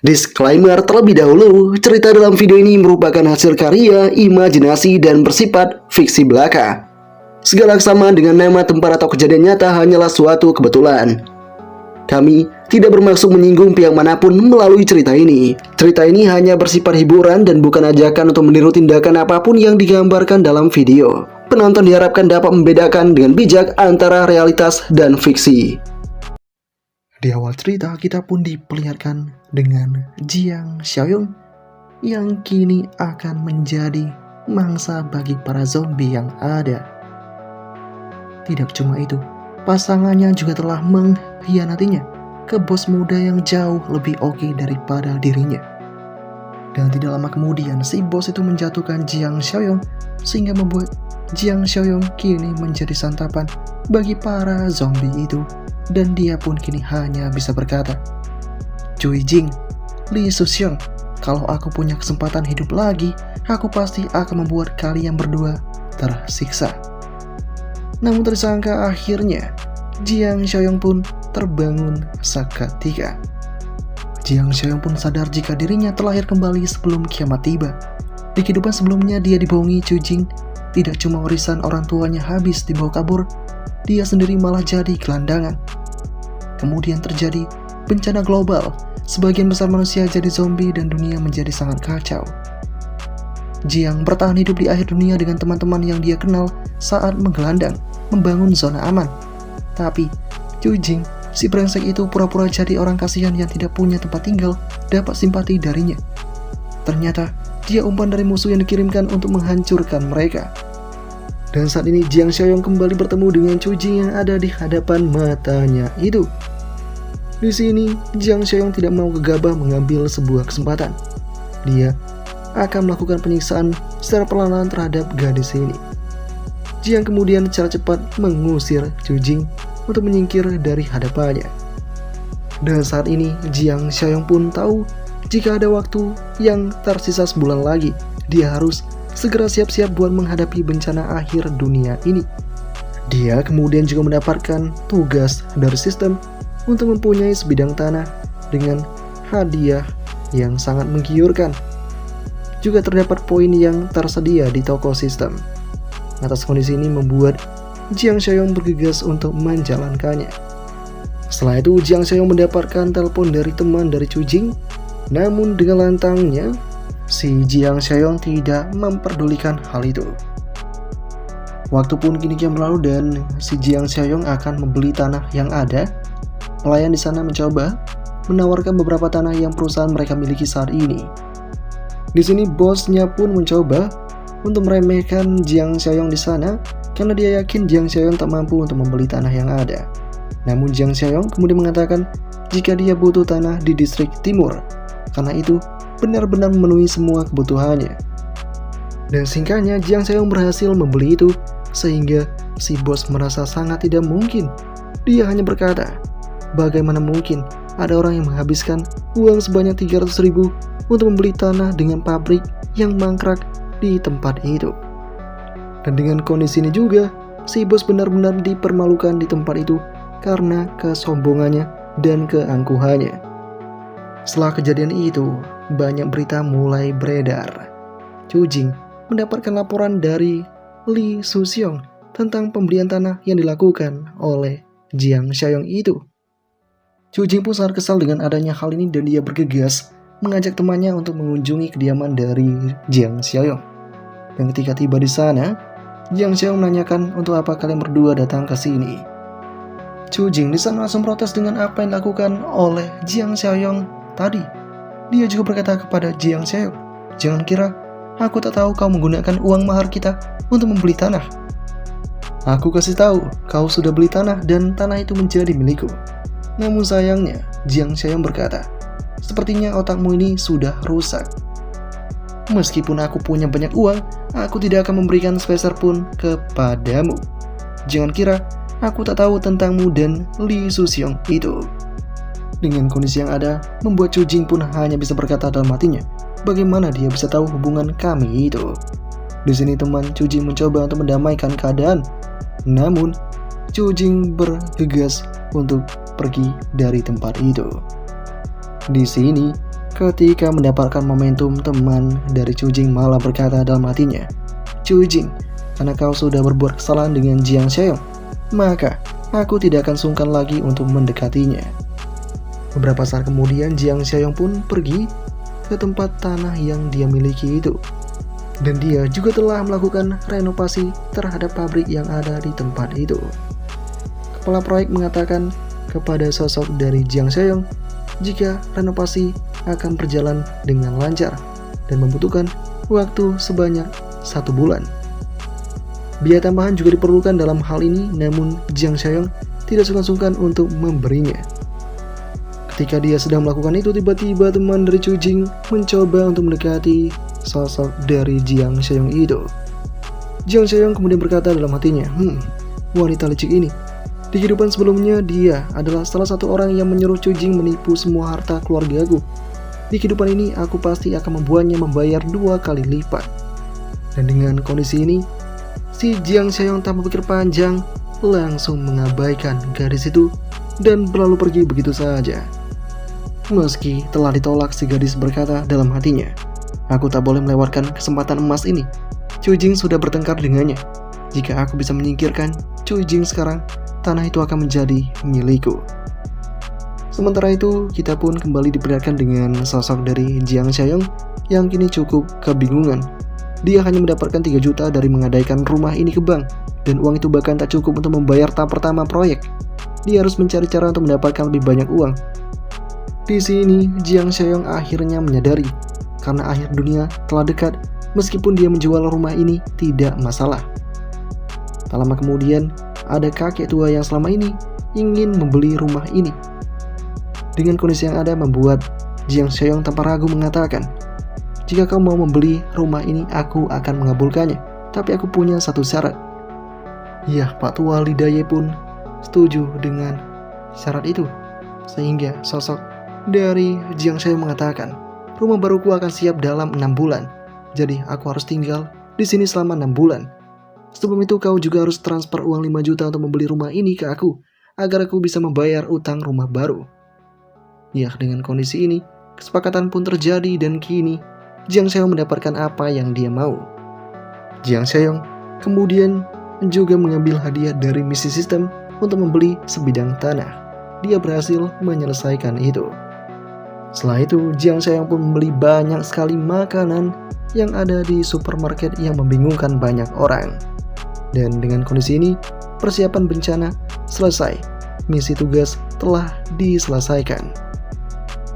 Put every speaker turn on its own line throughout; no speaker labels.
Disclaimer terlebih dahulu, cerita dalam video ini merupakan hasil karya, imajinasi, dan bersifat fiksi belaka. Segala kesamaan dengan nama, tempat, atau kejadian nyata hanyalah suatu kebetulan. Kami tidak bermaksud menyinggung pihak manapun melalui cerita ini. Cerita ini hanya bersifat hiburan dan bukan ajakan untuk meniru tindakan apapun yang digambarkan dalam video. Penonton diharapkan dapat membedakan dengan bijak antara realitas dan fiksi. Di awal cerita, kita pun diperlihatkan dengan Jiang Xiaoyong yang kini akan menjadi mangsa bagi para zombie yang ada. Tidak cuma itu, pasangannya juga telah mengkhianatinya ke bos muda yang jauh lebih oke daripada dirinya. Dan tidak lama kemudian, si bos itu menjatuhkan Jiang Xiaoyong sehingga membuat Jiang Xiaoyong kini menjadi santapan bagi para zombie itu. Dan dia pun kini hanya bisa berkata, "Cui Jing, Li Suxiong, kalau aku punya kesempatan hidup lagi, aku pasti akan membuat kalian berdua tersiksa." Namun tersangka akhirnya, Jiang Xiaoyong pun terbangun seketika. Jiang Xiaoyong pun sadar jika dirinya terlahir kembali sebelum kiamat tiba. Di kehidupan sebelumnya dia dibohongi Cui Jing, tidak cuma warisan orang tuanya habis dibawa kabur, dia sendiri malah jadi gelandangan. Kemudian terjadi bencana global, sebagian besar manusia jadi zombie dan dunia menjadi sangat kacau. Jiang bertahan hidup di akhir dunia dengan teman-teman yang dia kenal saat menggelandang, membangun zona aman. Tapi, Cui Jing, si brengsek itu pura-pura jadi orang kasihan yang tidak punya tempat tinggal, dapat simpati darinya. Ternyata, dia umpan dari musuh yang dikirimkan untuk menghancurkan mereka. Dan saat ini Jiang Xiaoyong kembali bertemu dengan Cui Jing yang ada di hadapan matanya itu. Di sini Jiang Xiaoyong tidak mau gegabah mengambil sebuah kesempatan. Dia akan melakukan penyiksaan secara perlahan terhadap gadis ini. Jiang kemudian secara cepat mengusir Cui Jing untuk menyingkir dari hadapannya. Dan saat ini Jiang Xiaoyong pun tahu jika ada waktu yang tersisa sebulan lagi, dia harus segera siap-siap buat menghadapi bencana akhir dunia ini. Dia kemudian juga mendapatkan tugas dari sistem untuk mempunyai sebidang tanah dengan hadiah yang sangat menggiurkan. Juga terdapat poin yang tersedia di toko sistem. Atas kondisi ini membuat Jiang Xiaoyong bergegas untuk menjalankannya. Setelah itu Jiang Xiaoyong mendapatkan telepon dari teman dari Cui Jing, namun dengan lantangnya si Jiang Xiaoyong tidak memperdulikan hal itu. Waktu pun kini kian berlalu dan si Jiang Xiaoyong akan membeli tanah yang ada. Pelayan di sana mencoba menawarkan beberapa tanah yang perusahaan mereka miliki saat ini. Di sini bosnya pun mencoba untuk meremehkan Jiang Xiaoyong di sana karena dia yakin Jiang Xiaoyong tak mampu untuk membeli tanah yang ada. Namun Jiang Xiaoyong kemudian mengatakan jika dia butuh tanah di distrik timur, karena itu benar-benar memenuhi semua kebutuhannya. Dan singkatnya Jiang Xiaoyong berhasil membeli itu sehingga si bos merasa sangat tidak mungkin. Dia hanya berkata, bagaimana mungkin ada orang yang menghabiskan uang sebanyak 300.000 untuk membeli tanah dengan pabrik yang mangkrak di tempat itu. Dan dengan kondisi ini juga si bos benar-benar dipermalukan di tempat itu karena kesombongannya dan keangkuhannya. Setelah kejadian itu, banyak berita mulai beredar. Cui Jing mendapatkan laporan dari Li Suxiong tentang pembelian tanah yang dilakukan oleh Jiang Xiaoyong itu. Cui Jing pun sangat kesal dengan adanya hal ini dan dia bergegas mengajak temannya untuk mengunjungi kediaman dari Jiang Xiaoyong. Dan ketika tiba di sana, Jiang Xiaoyong menanyakan untuk apa kalian berdua datang ke sini. Cui Jing di sana langsung protes dengan apa yang dilakukan oleh Jiang Xiaoyong tadi. Dia juga berkata kepada Jiang Xiaoyong, jangan kira aku tak tahu kau menggunakan uang mahar kita untuk membeli tanah. Aku kasih tahu, kau sudah beli tanah dan tanah itu menjadi milikku. Namun sayangnya, Jiang Xiaoyong berkata, sepertinya otakmu ini sudah rusak. Meskipun aku punya banyak uang, aku tidak akan memberikan sepeser pun kepadamu. Jangan kira aku tak tahu tentangmu dan Li Suxiong itu. Dengan kondisi yang ada, membuat Cui Jing pun hanya bisa berkata dalam hatinya, bagaimana dia bisa tahu hubungan kami itu. Di sini teman Cui Jing mencoba untuk mendamaikan keadaan, namun Cui Jing bergegas untuk pergi dari tempat itu. Di sini, Ketika mendapatkan momentum, teman dari Chujing malah berkata dalam hatinya, "Chujing, karena kau sudah berbuat kesalahan dengan Jiang Xiaoyong, maka aku tidak akan sungkan lagi untuk mendekatinya." Beberapa saat kemudian Jiang Xiaoyong pun pergi ke tempat tanah yang dia miliki itu. Dan dia juga telah melakukan renovasi terhadap pabrik yang ada di tempat itu. Kepala proyek mengatakan kepada sosok dari Jiang Xiaoyong jika renovasi akan berjalan dengan lancar dan membutuhkan waktu sebanyak 1 bulan. Biaya tambahan juga diperlukan dalam hal ini, namun Jiang Xiaoyong tidak sungkan-sungkan untuk memberinya. Ketika dia sedang melakukan itu, tiba-tiba teman dari Chujing mencoba untuk mendekati sosok dari Jiang Xiaoyong itu. Jiang Xiaoyong kemudian berkata dalam hatinya, wanita licik ini. Di kehidupan sebelumnya, dia adalah salah satu orang yang menyuruh Chujing menipu semua harta keluargaku. Di kehidupan ini, aku pasti akan membuatnya membayar 2 kali lipat. Dan dengan kondisi ini, si Jiang Xiaoyong tanpa pikir panjang langsung mengabaikan gadis itu dan berlalu pergi begitu saja. Meski telah ditolak, si gadis berkata dalam hatinya, "Aku tak boleh melewatkan kesempatan emas ini. Chujing sudah bertengkar dengannya. Jika aku bisa menyingkirkan Chujing sekarang, tanah itu akan menjadi milikku." Sementara itu, kita pun kembali diperlihatkan dengan sosok dari Jiang Xiaoyong yang kini cukup kebingungan. Dia hanya mendapatkan 3 juta dari menggadaikan rumah ini ke bank, dan uang itu bahkan tak cukup untuk membayar tahap pertama proyek. Dia harus mencari cara untuk mendapatkan lebih banyak uang. Di sini, Jiang Xiaoyong akhirnya menyadari, karena akhir dunia telah dekat, meskipun dia menjual rumah ini tidak masalah. Tak lama kemudian, ada kakek tua yang selama ini ingin membeli rumah ini. Dengan kondisi yang ada membuat Jiang Xiaoyong tanpa ragu mengatakan, "Jika kau mau membeli rumah ini, aku akan mengabulkannya. Tapi aku punya satu syarat." Ya, Pak Tua Lidaye pun setuju dengan syarat itu. Sehingga sosok dari Jiang Xiaoyong mengatakan, "Rumah baruku akan siap dalam 6 bulan. Jadi aku harus tinggal di sini selama 6 bulan. Sebelum itu kau juga harus transfer uang 5 juta untuk membeli rumah ini ke aku, agar aku bisa membayar utang rumah baru." Ya, dengan kondisi ini, kesepakatan pun terjadi dan kini Jiang Xiaoyong mendapatkan apa yang dia mau. Jiang Xiaoyong kemudian juga mengambil hadiah dari misi sistem untuk membeli sebidang tanah. Dia berhasil menyelesaikan itu. Setelah itu, Jiang Xiaoyong pun membeli banyak sekali makanan yang ada di supermarket yang membingungkan banyak orang. Dan dengan kondisi ini, persiapan bencana selesai. Misi tugas telah diselesaikan.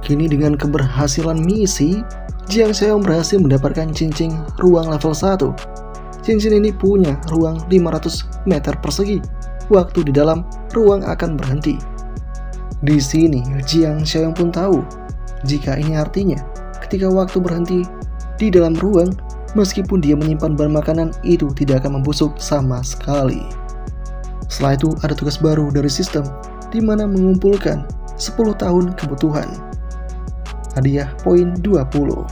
Kini dengan keberhasilan misi, Jiang Xiaoyong berhasil mendapatkan cincin ruang level 1. Cincin ini punya ruang 500 meter persegi. Waktu di dalam ruang akan berhenti. Di sini, Jiang Xiaoyong pun tahu jika ini artinya ketika waktu berhenti di dalam ruang, meskipun dia menyimpan bahan makanan, itu tidak akan membusuk sama sekali. Setelah itu, ada tugas baru dari sistem, di mana mengumpulkan 10 tahun kebutuhan. Hadiah poin 20.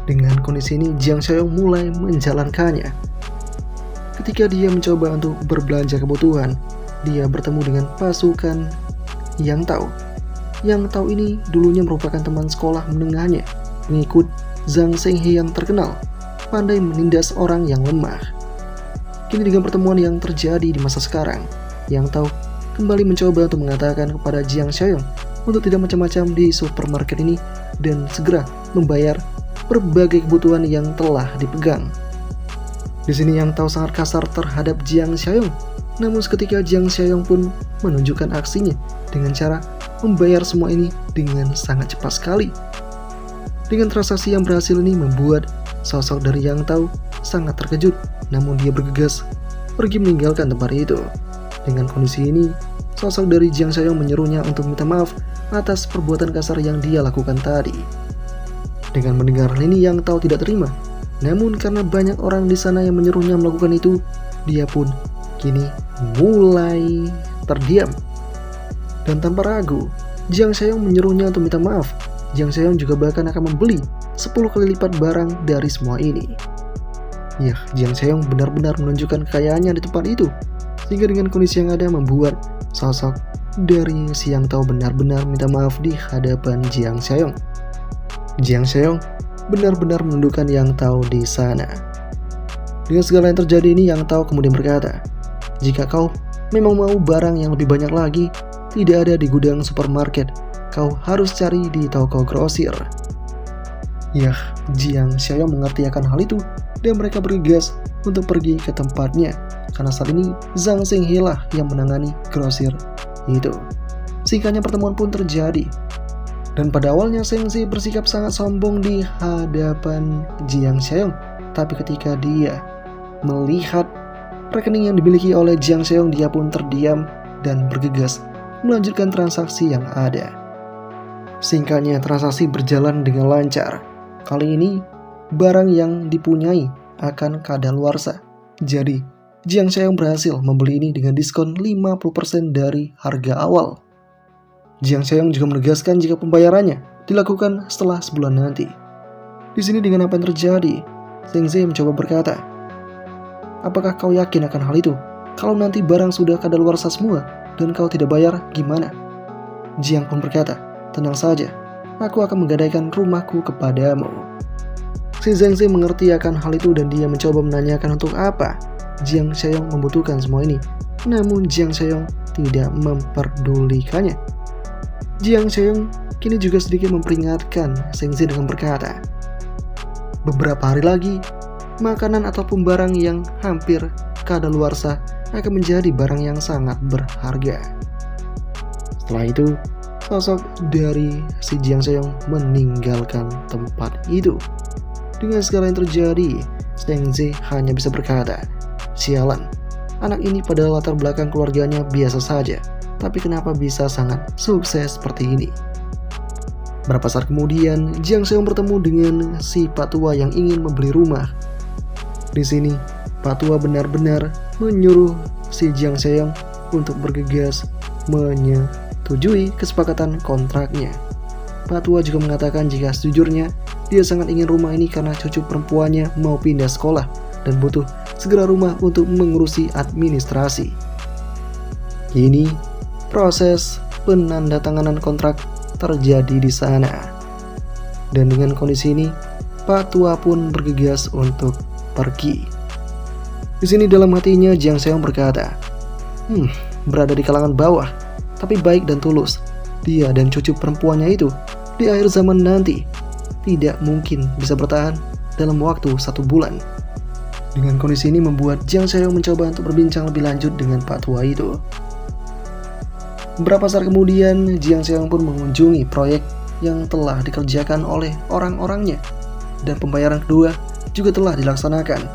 Dengan kondisi ini, Jiang Xiaoyong mulai menjalankannya. Ketika dia mencoba untuk berbelanja kebutuhan, dia bertemu dengan pasukan Yang Tao. Yang Tao ini dulunya merupakan teman sekolah menengahnya, pengikut Zhang Zhenghe yang terkenal, pandai menindas orang yang lemah. Kini dengan pertemuan yang terjadi di masa sekarang, Yang Tao kembali mencoba untuk mengatakan kepada Jiang Xiaoyong untuk tidak macam-macam di supermarket ini dan segera membayar berbagai kebutuhan yang telah dipegang. Di sini Yang Tao sangat kasar terhadap Jiang Xiaoyong, namun seketika Jiang Xiaoyong pun menunjukkan aksinya dengan cara membayar semua ini dengan sangat cepat sekali. Dengan transaksi yang berhasil ini membuat sosok dari Yang Tao sangat terkejut, namun dia bergegas pergi meninggalkan tempat itu. Dengan kondisi ini, sosok dari Jiang Xiaoyong menyuruhnya untuk minta maaf atas perbuatan kasar yang dia lakukan tadi. Dengan mendengar hal ini, Yang Tao tidak terima. Namun karena banyak orang di sana yang menyuruhnya melakukan itu, dia pun kini mulai terdiam. Dan tanpa ragu, Jiang Xiaoyong menyuruhnya untuk minta maaf. Jiang Xiaoyong juga bahkan akan membeli 10 kali lipat barang dari semua ini. Ya, Jiang Xiaoyong benar-benar menunjukkan kekayaannya di tempat itu. Sehingga dengan kondisi yang ada membuat sosok dari Yang Tao benar-benar minta maaf di hadapan Jiang Xiaoyong. Jiang Seong benar-benar menundukkan Yang Tao di sana. Dengan segala yang terjadi ini, Yang Tao kemudian berkata, "Jika kau memang mau barang yang lebih banyak lagi, tidak ada di gudang supermarket. Kau harus cari di toko grosir." Yah, Jiang Seong mengerti akan hal itu dan mereka bergegas untuk pergi ke tempatnya karena saat ini Zhang Xinghe lah yang menangani grosir itu. Singkatnya pertemuan pun terjadi. Dan pada awalnya Xinghe bersikap sangat sombong di hadapan Jiang Seong. Tapi ketika dia melihat rekening yang dimiliki oleh Jiang Seong, dia pun terdiam dan bergegas melanjutkan transaksi yang ada. Singkatnya transaksi berjalan dengan lancar. Kali ini barang yang dipunyai akan kadaluarsa. Jadi Jiang Seong berhasil membeli ini dengan diskon 50% dari harga awal. Jiang Seong juga menegaskan jika pembayarannya dilakukan setelah sebulan nanti. Di sini dengan apa yang terjadi, Xinghe mencoba berkata, "Apakah kau yakin akan hal itu? Kalau nanti barang sudah kadaluarsa semua dan kau tidak bayar, gimana?" Jiang pun berkata, "Tenang saja, aku akan menggadaikan rumahku kepadamu." Si Xinghe mengerti akan hal itu dan dia mencoba menanyakan untuk apa Jiang Seong membutuhkan semua ini. Namun Jiang Seong tidak memperdulikannya. Jiang Seong kini juga sedikit memperingatkan Xinghe dengan berkata, "Beberapa hari lagi, makanan ataupun barang yang hampir kadaluarsa akan menjadi barang yang sangat berharga." Setelah itu, sosok dari si Jiang Seong meninggalkan tempat itu. Dengan segala yang terjadi, Xinghe hanya bisa berkata, "Sialan, anak ini pada latar belakang keluarganya biasa saja, tapi kenapa bisa sangat sukses seperti ini?" Berapa saat kemudian, Jiang Seong bertemu dengan si Pak Tua yang ingin membeli rumah. Di sini, Pak Tua benar-benar menyuruh si Jiang Seong untuk bergegas menyetujui kesepakatan kontraknya. Pak Tua juga mengatakan jika sejujurnya dia sangat ingin rumah ini karena cucu perempuannya mau pindah sekolah dan butuh segera rumah untuk mengurusi administrasi. Kini, proses penandatanganan kontrak terjadi di sana. Dan dengan kondisi ini, Pak Tua pun bergegas untuk pergi. Di sini dalam hatinya Jiang Seong berkata, berada di kalangan bawah, tapi baik dan tulus. Dia dan cucu perempuannya itu di akhir zaman nanti tidak mungkin bisa bertahan dalam waktu 1 bulan. Dengan kondisi ini membuat Jiang Seong mencoba untuk berbincang lebih lanjut dengan Pak Tua itu. Beberapa saat kemudian, Jiang Seong pun mengunjungi proyek yang telah dikerjakan oleh orang-orangnya. Dan pembayaran kedua juga telah dilaksanakan.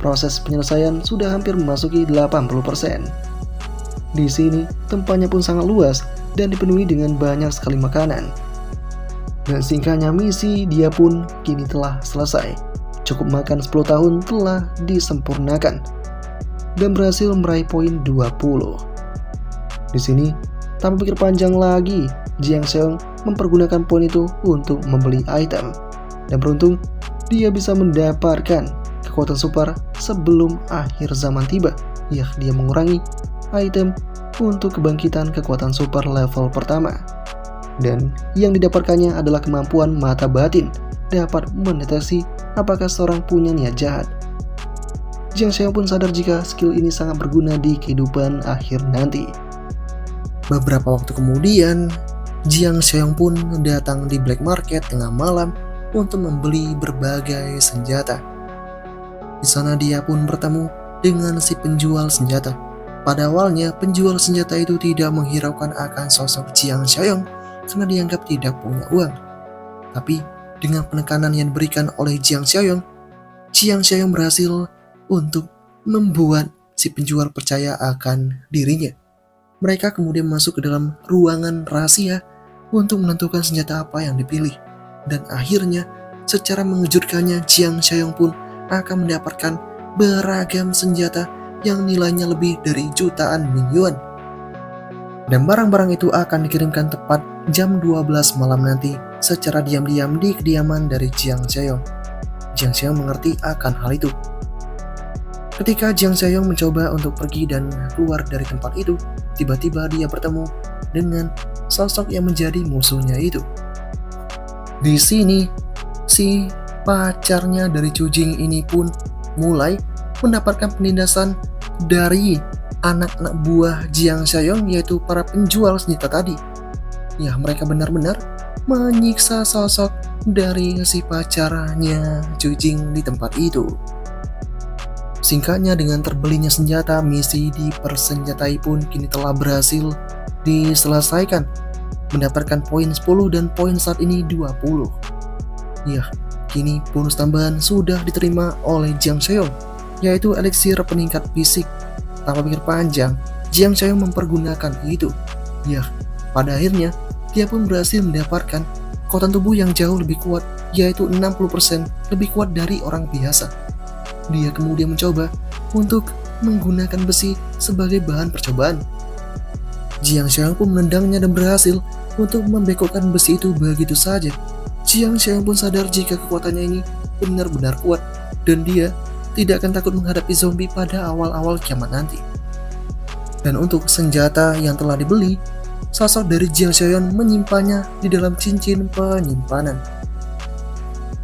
Proses penyelesaian sudah hampir memasuki 80%. Di sini, tempatnya pun sangat luas dan dipenuhi dengan banyak sekali makanan. Dan singkatnya misi dia pun kini telah selesai. Cukup makan 10 tahun telah disempurnakan dan berhasil meraih poin 20. Di sini, tanpa pikir panjang lagi, Jiang Seong mempergunakan poin itu untuk membeli item. Dan beruntung, dia bisa mendapatkan kekuatan super sebelum akhir zaman tiba. Dia mengurangi item untuk kebangkitan kekuatan super level pertama. Dan yang didapatkannya adalah kemampuan mata batin, dapat mendeteksi apakah seorang punya niat jahat. Jiang Seong pun sadar jika skill ini sangat berguna di kehidupan akhir nanti. Beberapa waktu kemudian, Jiang Seong pun datang di black market tengah malam untuk membeli berbagai senjata. Di sana dia pun bertemu dengan si penjual senjata. Pada awalnya, penjual senjata itu tidak menghiraukan akan sosok Jiang Seong karena dianggap tidak punya uang. Tapi dengan penekanan yang diberikan oleh Jiang Seong berhasil untuk membuat si penjual percaya akan dirinya. Mereka kemudian masuk ke dalam ruangan rahasia untuk menentukan senjata apa yang dipilih. Dan akhirnya, secara mengejutkannya, Jiang Seong pun akan mendapatkan beragam senjata yang nilainya lebih dari jutaan minion. Dan barang-barang itu akan dikirimkan tepat jam 12 malam nanti secara diam-diam di kediaman dari Jiang Seong. Jiang Seong mengerti akan hal itu. Ketika Jiang Seong mencoba untuk pergi dan keluar dari tempat itu, tiba-tiba dia bertemu dengan sosok yang menjadi musuhnya itu. Di sini, si pacarnya dari Chujing ini pun mulai mendapatkan penindasan dari anak-anak buah Jiang Xiaoyong, yaitu para penjual senjata tadi. Ya, mereka benar-benar menyiksa sosok dari si pacarnya Chujing di tempat itu. Singkatnya, dengan terbelinya senjata, misi di persenjatai pun kini telah berhasil diselesaikan, mendapatkan poin 10 dan poin saat ini 20. Ya, kini bonus tambahan sudah diterima oleh Jiang Xiaoyong, yaitu eliksir peningkat fisik. Tanpa pikir panjang, Jiang Xiaoyong mempergunakan itu. Ya, pada akhirnya dia pun berhasil mendapatkan kekuatan tubuh yang jauh lebih kuat, yaitu 60% lebih kuat dari orang biasa. Dia kemudian mencoba untuk menggunakan besi sebagai bahan percobaan. Jiang Xiaoyong pun menendangnya dan berhasil untuk membekokkan besi itu begitu saja. Jiang Xiaoyong pun sadar jika kekuatannya ini benar-benar kuat dan dia tidak akan takut menghadapi zombie pada awal-awal kiamat nanti. Dan untuk senjata yang telah dibeli, sosok dari Jiang Xiaoyong menyimpannya di dalam cincin penyimpanan.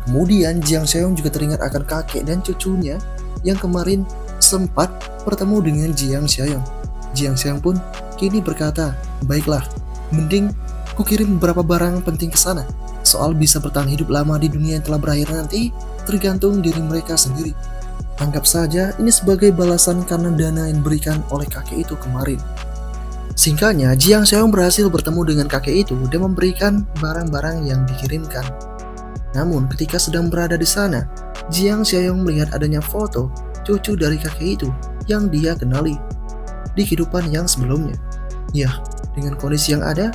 Kemudian Jiang Xiaoyong juga teringat akan kakek dan cucunya yang kemarin sempat bertemu dengan Jiang Xiaoyong. Jiang Xiaoyong pun kini berkata, "Baiklah, mending kukirim beberapa barang penting ke sana. Soal bisa bertahan hidup lama di dunia yang telah berakhir nanti, tergantung diri mereka sendiri. Anggap saja ini sebagai balasan karena dana yang diberikan oleh kakek itu kemarin." Singkatnya, Jiang Xiaoyong berhasil bertemu dengan kakek itu dan memberikan barang-barang yang dikirimkan. Namun ketika sedang berada di sana, Jiang Xiaoyong melihat adanya foto cucu dari kakek itu yang dia kenali di kehidupan yang sebelumnya. Ya, dengan kondisi yang ada,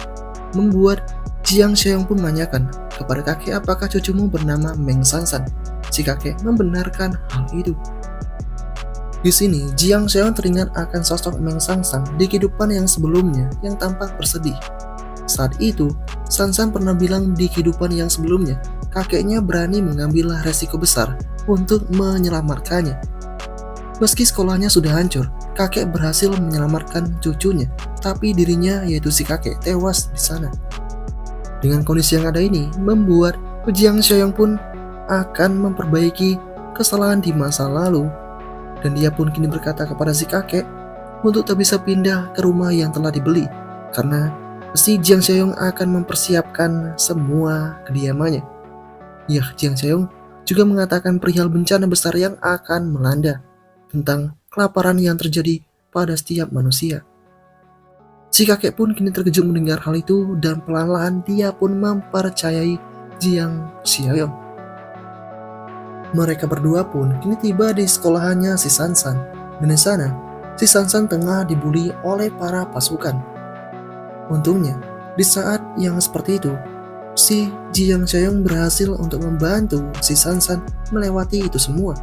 membuat Jiang Xiaoyong pun menanyakan kepada kakek, apakah cucumu bernama Meng Sansan. Si kakek membenarkan hal itu. Di sini, Jiang Xiaoyong teringat akan sosok Meng Sansan di kehidupan yang sebelumnya yang tampak bersedih. Saat itu, Sansan pernah bilang di kehidupan yang sebelumnya, kakeknya berani mengambil resiko besar untuk menyelamatkannya. Meski sekolahnya sudah hancur, kakek berhasil menyelamatkan cucunya, tapi dirinya, yaitu si kakek, tewas di sana. Dengan kondisi yang ada ini, membuat Jiang Xiaoyong pun akan memperbaiki kesalahan di masa lalu, dan dia pun kini berkata kepada si kakek untuk tak bisa pindah ke rumah yang telah dibeli, karena si Jiang Xiaoyong akan mempersiapkan semua kediamannya. Ya, Jiang Xiaoyong juga mengatakan perihal bencana besar yang akan melanda, tentang kelaparan yang terjadi pada setiap manusia. Si kakek pun kini terkejut mendengar hal itu dan pelan-pelan dia pun mempercayai Jiang Xiaoyong. Mereka berdua pun kini tiba di sekolahannya si Sansan, dan di sana si Sansan tengah dibully oleh para pasukan. Untungnya, di saat yang seperti itu, si Jiang Xiaoyong berhasil untuk membantu si Sansan melewati itu semua.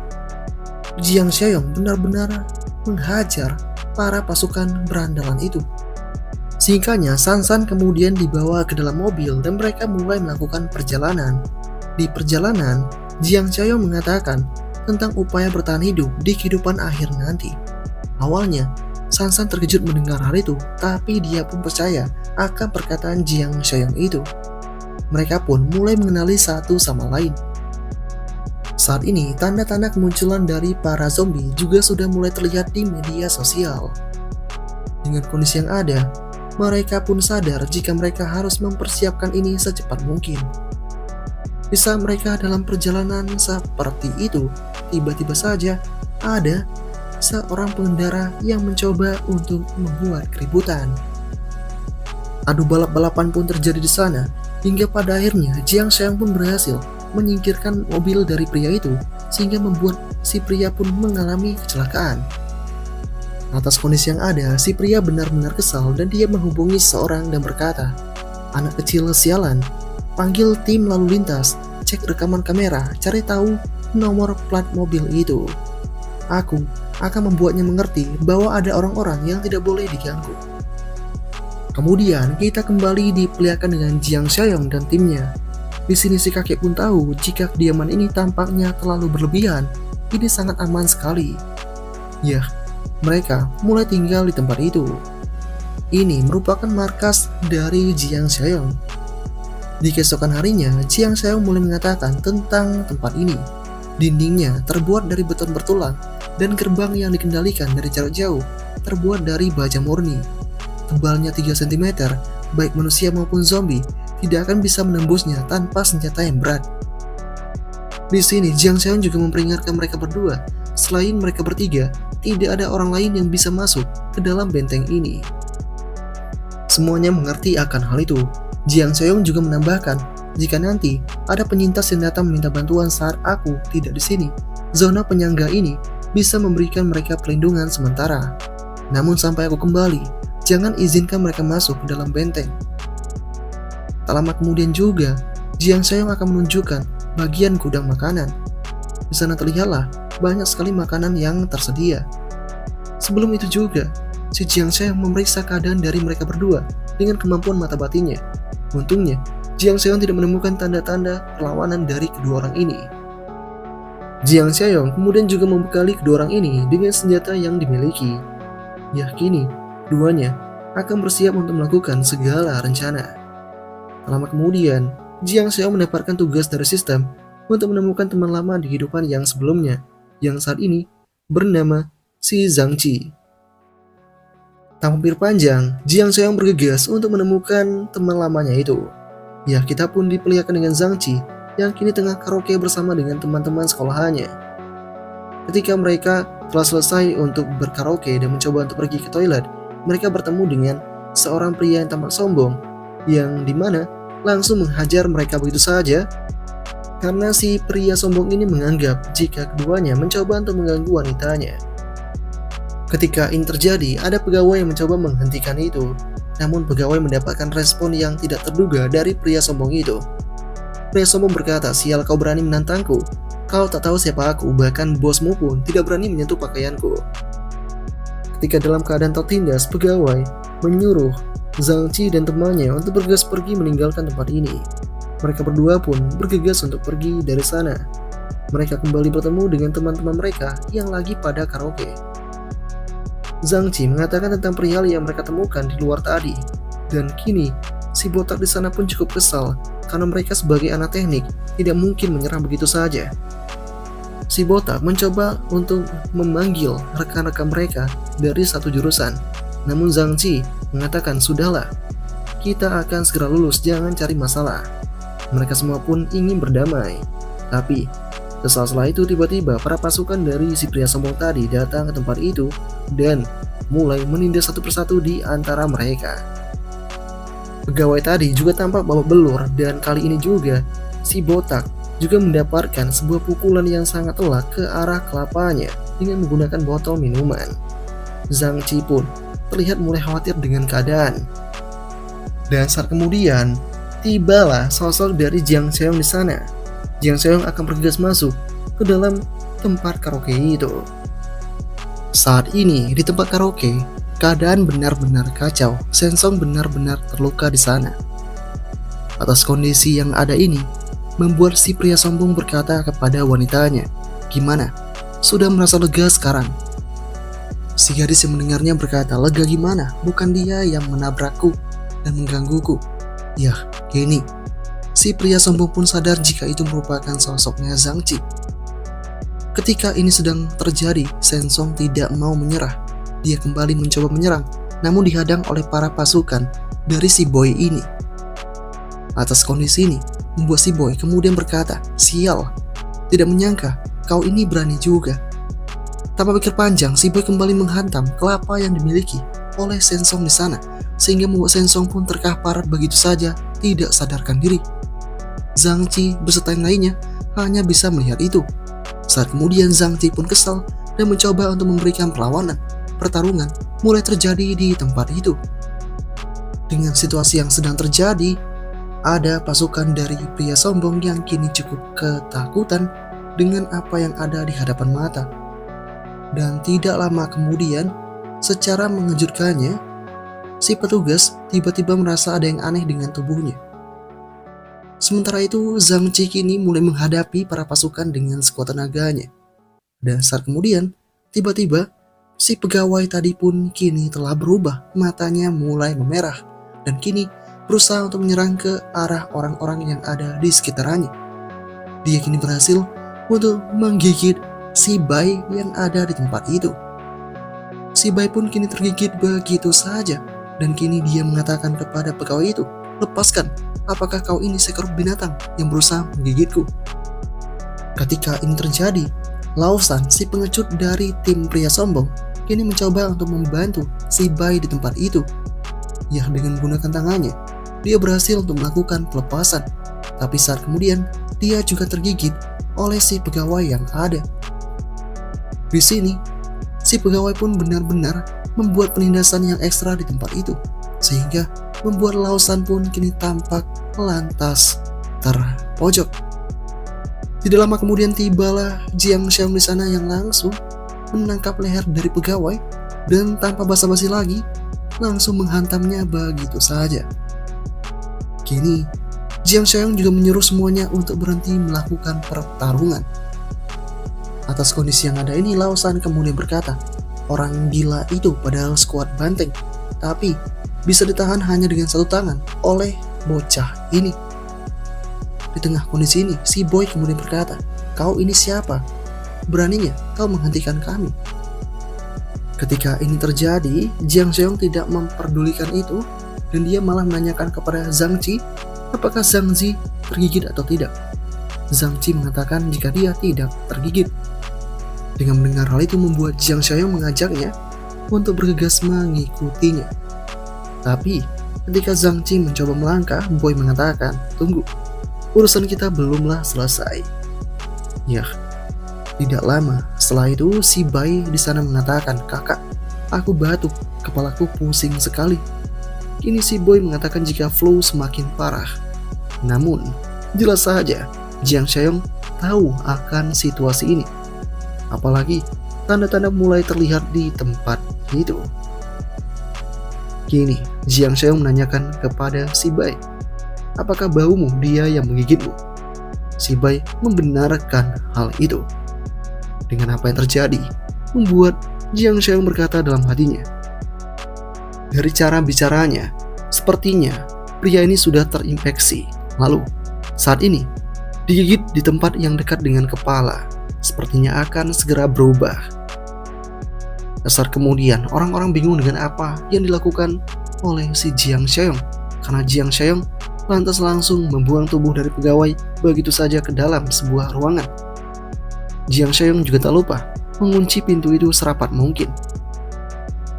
Jiang Xiaoyong benar-benar menghajar para pasukan berandalan itu. Singkatnya, Sansan kemudian dibawa ke dalam mobil dan mereka mulai melakukan perjalanan. Di perjalanan, Jiang Xiaoyong mengatakan tentang upaya bertahan hidup di kehidupan akhir nanti. Awalnya, Sansan terkejut mendengar hal itu, tapi dia pun percaya akan perkataan Jiang Xiaoyong itu. Mereka pun mulai mengenali satu sama lain. Saat ini, tanda-tanda kemunculan dari para zombie juga sudah mulai terlihat di media sosial. Dengan kondisi yang ada, mereka pun sadar jika mereka harus mempersiapkan ini secepat mungkin. Di saat mereka dalam perjalanan seperti itu, tiba-tiba saja ada seorang pengendara yang mencoba untuk membuat keributan. Adu balap-balapan pun terjadi di sana, hingga pada akhirnya Jiang Xiaoyong pun berhasil menyingkirkan mobil dari pria itu, sehingga membuat si pria pun mengalami kecelakaan. Atas kondisi yang ada, si pria benar-benar kesal dan dia menghubungi seseorang dan berkata, "Anak kecil sialan, panggil tim lalu lintas, cek rekaman kamera, cari tahu nomor plat mobil itu. Aku akan membuatnya mengerti bahwa ada orang-orang yang tidak boleh diganggu." Kemudian kita kembali diperlihatkan dengan Jiang Xiaoyong dan timnya. Di sini si kakek pun tahu jika kediaman ini tampaknya terlalu berlebihan. Ini sangat aman sekali. Ya, mereka mulai tinggal di tempat itu. Ini merupakan markas dari Jiang Xiaoyong.
Di keesokan harinya, Jiang Seong mulai mengatakan tentang tempat ini. Dindingnya terbuat dari beton bertulang, dan gerbang yang dikendalikan dari jarak jauh terbuat dari baja murni. Tebalnya 3 cm, baik manusia maupun zombie tidak akan bisa menembusnya tanpa senjata yang berat. Di sini, Jiang Seong juga memperingatkan mereka berdua, selain mereka bertiga, tidak ada orang lain yang bisa masuk ke dalam benteng ini. Semuanya mengerti akan hal itu. Jiang Seong juga menambahkan, jika nanti ada penyintas yang datang meminta bantuan saat aku tidak di sini, zona penyangga ini bisa memberikan mereka perlindungan sementara. Namun sampai aku kembali, jangan izinkan mereka masuk ke dalam benteng. Tak lama kemudian juga, Jiang Seong akan menunjukkan bagian gudang makanan. Di sana terlihatlah banyak sekali makanan yang tersedia. Sebelum itu juga, si Jiang Seong memeriksa keadaan dari mereka berdua dengan kemampuan mata batinnya. Untungnya, Jiang Seong tidak menemukan tanda-tanda perlawanan dari kedua orang ini. Jiang Seong kemudian juga membekali kedua orang ini dengan senjata yang dimiliki. Yakini, duanya akan bersiap untuk melakukan segala rencana. Lama kemudian, Jiang Seong mendapatkan tugas dari sistem untuk menemukan teman lama di kehidupan yang sebelumnya, yang saat ini bernama si Zhang Qi. Tak pikir panjang, Jiang Seong bergegas untuk menemukan teman lamanya itu. Ya, kita pun diperlihatkan dengan Zhang Qi yang kini tengah karaoke bersama dengan teman-teman sekolahannya. Ketika mereka telah selesai untuk berkaraoke dan mencoba untuk pergi ke toilet, mereka bertemu dengan seorang pria yang tampak sombong, yang dimana langsung menghajar mereka begitu saja, karena si pria sombong ini menganggap jika keduanya mencoba untuk mengganggu wanitanya. Ketika ini terjadi, ada pegawai yang mencoba menghentikan itu. Namun pegawai mendapatkan respon yang tidak terduga dari pria sombong itu. Pria sombong berkata, "Sial, kau berani menantangku? Kau tak tahu siapa aku, bahkan bosmu pun tidak berani menyentuh pakaianku." Ketika dalam keadaan tertindas, pegawai menyuruh Zhang Qi dan temannya untuk bergegas pergi meninggalkan tempat ini. Mereka berdua pun bergegas untuk pergi dari sana. Mereka kembali bertemu dengan teman-teman mereka yang lagi pada karaoke. Zhang Qi mengatakan tentang perihal yang mereka temukan di luar tadi, dan kini si botak di sana pun cukup kesal karena mereka sebagai anak teknik tidak mungkin menyerah begitu saja. Si botak mencoba untuk memanggil rekan-rekan mereka dari satu jurusan, namun Zhang Qi mengatakan, "Sudahlah, kita akan segera lulus, jangan cari masalah." Mereka semua pun ingin berdamai, tapi setelah itu tiba-tiba para pasukan dari si pria sombong tadi datang ke tempat itu dan mulai menindas satu persatu di antara mereka. Pegawai tadi juga tampak babak belur, dan kali ini juga si botak juga mendapatkan sebuah pukulan yang sangat telak ke arah kelapanya dengan menggunakan botol minuman. Zhang Qi pun terlihat mulai khawatir dengan keadaan. Dan saat kemudian, tibalah sosok dari Jiang Seong di sana. Jiang Seong akan bergegas masuk ke dalam tempat karaoke itu. Saat ini di tempat karaoke, keadaan benar-benar kacau. Shen Song benar-benar terluka di sana. Atas kondisi yang ada ini, membuat si pria sombong berkata kepada wanitanya, "Gimana? Sudah merasa lega sekarang?" Si gadis yang mendengarnya berkata, "Lega gimana? Bukan dia yang menabrakku dan menggangguku." Yah, gini. Si pria sombong pun sadar jika itu merupakan sosoknya Zhang Qi. Ketika ini sedang terjadi, Shen Song tidak mau menyerah. Dia kembali mencoba menyerang, namun dihadang oleh para pasukan dari si boy ini. Atas kondisi ini, membuat si boy kemudian berkata, "Sial, tidak menyangka kau ini berani juga." Tanpa pikir panjang, si boy kembali menghantam kelapa yang dimiliki oleh Shen Song di sana, sehingga membuat Shen Song pun terkapar begitu saja, tidak sadarkan diri. Zhang Qi beserta yang lainnya hanya bisa melihat itu. Saat kemudian Zhang Qi pun kesal dan mencoba untuk memberikan perlawanan. Pertarungan mulai terjadi di tempat itu. Dengan situasi yang sedang terjadi, ada pasukan dari pria sombong yang kini cukup ketakutan dengan apa yang ada di hadapan mata. Dan tidak lama kemudian, secara mengejutkannya, si petugas tiba-tiba merasa ada yang aneh dengan tubuhnya. Sementara itu, Zhang Qi kini mulai menghadapi para pasukan dengan sekuat tenaganya. Dan saat kemudian, tiba-tiba, si pegawai tadi pun kini telah berubah, matanya mulai memerah. Dan kini, berusaha untuk menyerang ke arah orang-orang yang ada di sekitarnya. Dia kini berhasil untuk menggigit si Bai yang ada di tempat itu. Si Bai pun kini tergigit begitu saja, dan kini dia mengatakan kepada pegawai itu, "Lepaskan, apakah kau ini seekor binatang yang berusaha menggigitku?" Ketika ini terjadi, Lausan, si pengecut dari tim pria sombong, kini mencoba untuk membantu si Bai di tempat itu. Ya, dengan menggunakan tangannya, dia berhasil untuk melakukan pelepasan. Tapi saat kemudian, dia juga tergigit oleh si pegawai yang ada. Di sini, si pegawai pun benar-benar membuat penindasan yang ekstra di tempat itu, sehingga membuat Lausan pun kini tampak lantas terpojok. Tidak lama kemudian tibalah Jiang Xiong di sana yang langsung menangkap leher dari pegawai dan tanpa basa-basi lagi langsung menghantamnya begitu saja. Kini Jiang Xiong juga menyuruh semuanya untuk berhenti melakukan pertarungan. Atas kondisi yang ada ini, Lausan kemudian berkata, "Orang gila itu padahal skuad banteng, tapi bisa ditahan hanya dengan satu tangan oleh bocah ini." Di tengah kondisi ini, si Boy kemudian berkata, "Kau ini siapa? Beraninya kau menghentikan kami?" Ketika ini terjadi, Jiang Xiong tidak memperdulikan itu, dan dia malah menanyakan kepada Zhang Qi apakah Zhang Zi tergigit atau tidak. Zhang Qi mengatakan jika dia tidak tergigit. Dengan mendengar hal itu membuat Jiang Xiong mengajaknya untuk bergegas mengikutinya. Tapi ketika Zhang Qi mencoba melangkah, Boy mengatakan, "Tunggu, urusan kita belumlah selesai." Ya, tidak lama setelah itu si Bai di sana mengatakan, "Kakak, aku batuk, kepalaku pusing sekali." Kini si Boy mengatakan jika flu semakin parah. Namun, jelas saja Jiang Xiong tahu akan situasi ini. Apalagi tanda-tanda mulai terlihat di tempat itu. Kini Jiang Xiong menanyakan kepada si Bai, "Apakah baumu dia yang menggigitmu?" Si Bai membenarkan hal itu. Dengan apa yang terjadi, membuat Jiang Xiong berkata dalam hatinya, dari cara bicaranya, sepertinya pria ini sudah terinfeksi. Lalu, saat ini, digigit di tempat yang dekat dengan kepala, sepertinya akan segera berubah. Saat kemudian, orang-orang bingung dengan apa yang dilakukan oleh si Jiang Xiong, karena Jiang Xiong lantas langsung membuang tubuh dari pegawai begitu saja ke dalam sebuah ruangan. Jiang Xiong juga tak lupa mengunci pintu itu serapat mungkin.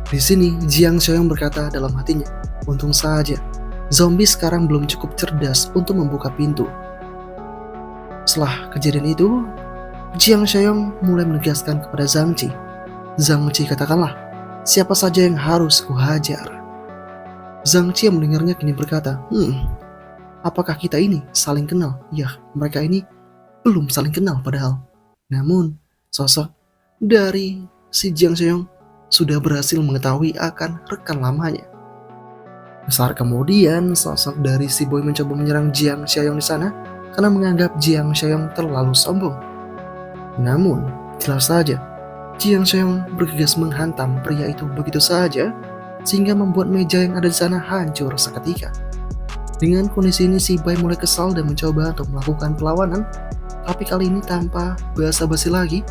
Di sini Jiang Xiong berkata dalam hatinya, "Untung saja zombie sekarang belum cukup cerdas untuk membuka pintu." Setelah kejadian itu, Jiang Xiong mulai menegaskan kepada Zhang Qi, "Zhang Qi, katakanlah siapa saja yang harus kuhajar." Zhang Qi yang mendengarnya kini berkata, "Apakah kita ini saling kenal?" Ya, mereka ini belum saling kenal padahal. Namun, sosok dari si Jiang Xiong sudah berhasil mengetahui akan rekan lamanya. Saat kemudian, sosok dari si Boy mencoba menyerang Jiang Xiong di sana karena menganggap Jiang Xiong terlalu sombong. Namun, jelas saja, Jiang Xiong bergegas menghantam pria itu begitu saja, sehingga membuat meja yang ada di sana hancur seketika. Dengan kondisi ini, si Bai mulai kesal dan mencoba untuk melakukan perlawanan, tapi kali ini tanpa basa-basi lagi,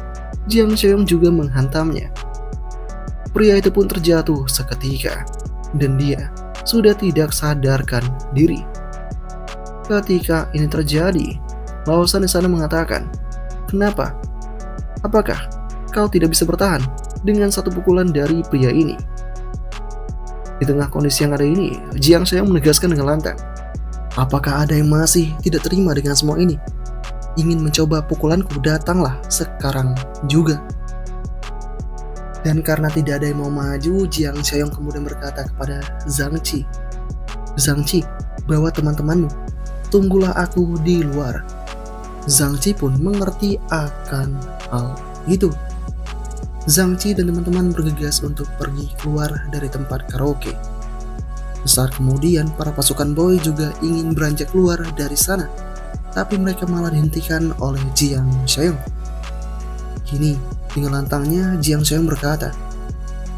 Jiang Xiong juga menghantamnya. Pria itu pun terjatuh seketika, dan dia sudah tidak sadarkan diri. Ketika ini terjadi, Lausan di sana mengatakan, "Kenapa? Apakah kau tidak bisa bertahan dengan satu pukulan dari pria ini?" Di tengah kondisi yang ada ini, Jiang Xiong menegaskan dengan lantang, "Apakah ada yang masih tidak terima dengan semua ini? Ingin mencoba pukulanku, datanglah sekarang juga." Dan karena tidak ada yang mau maju, Jiang Xiong kemudian berkata kepada Zhang Qi, "Zhang Qi, bawa teman-temanmu, tunggulah aku di luar." Zhang Qi pun mengerti akan hal itu. Zhang Qi dan teman-teman bergegas untuk pergi keluar dari tempat karaoke. Saat kemudian, para pasukan Boy juga ingin beranjak keluar dari sana, tapi mereka malah dihentikan oleh Jiang Xiong. Kini, dengan lantangnya Jiang Xiong berkata,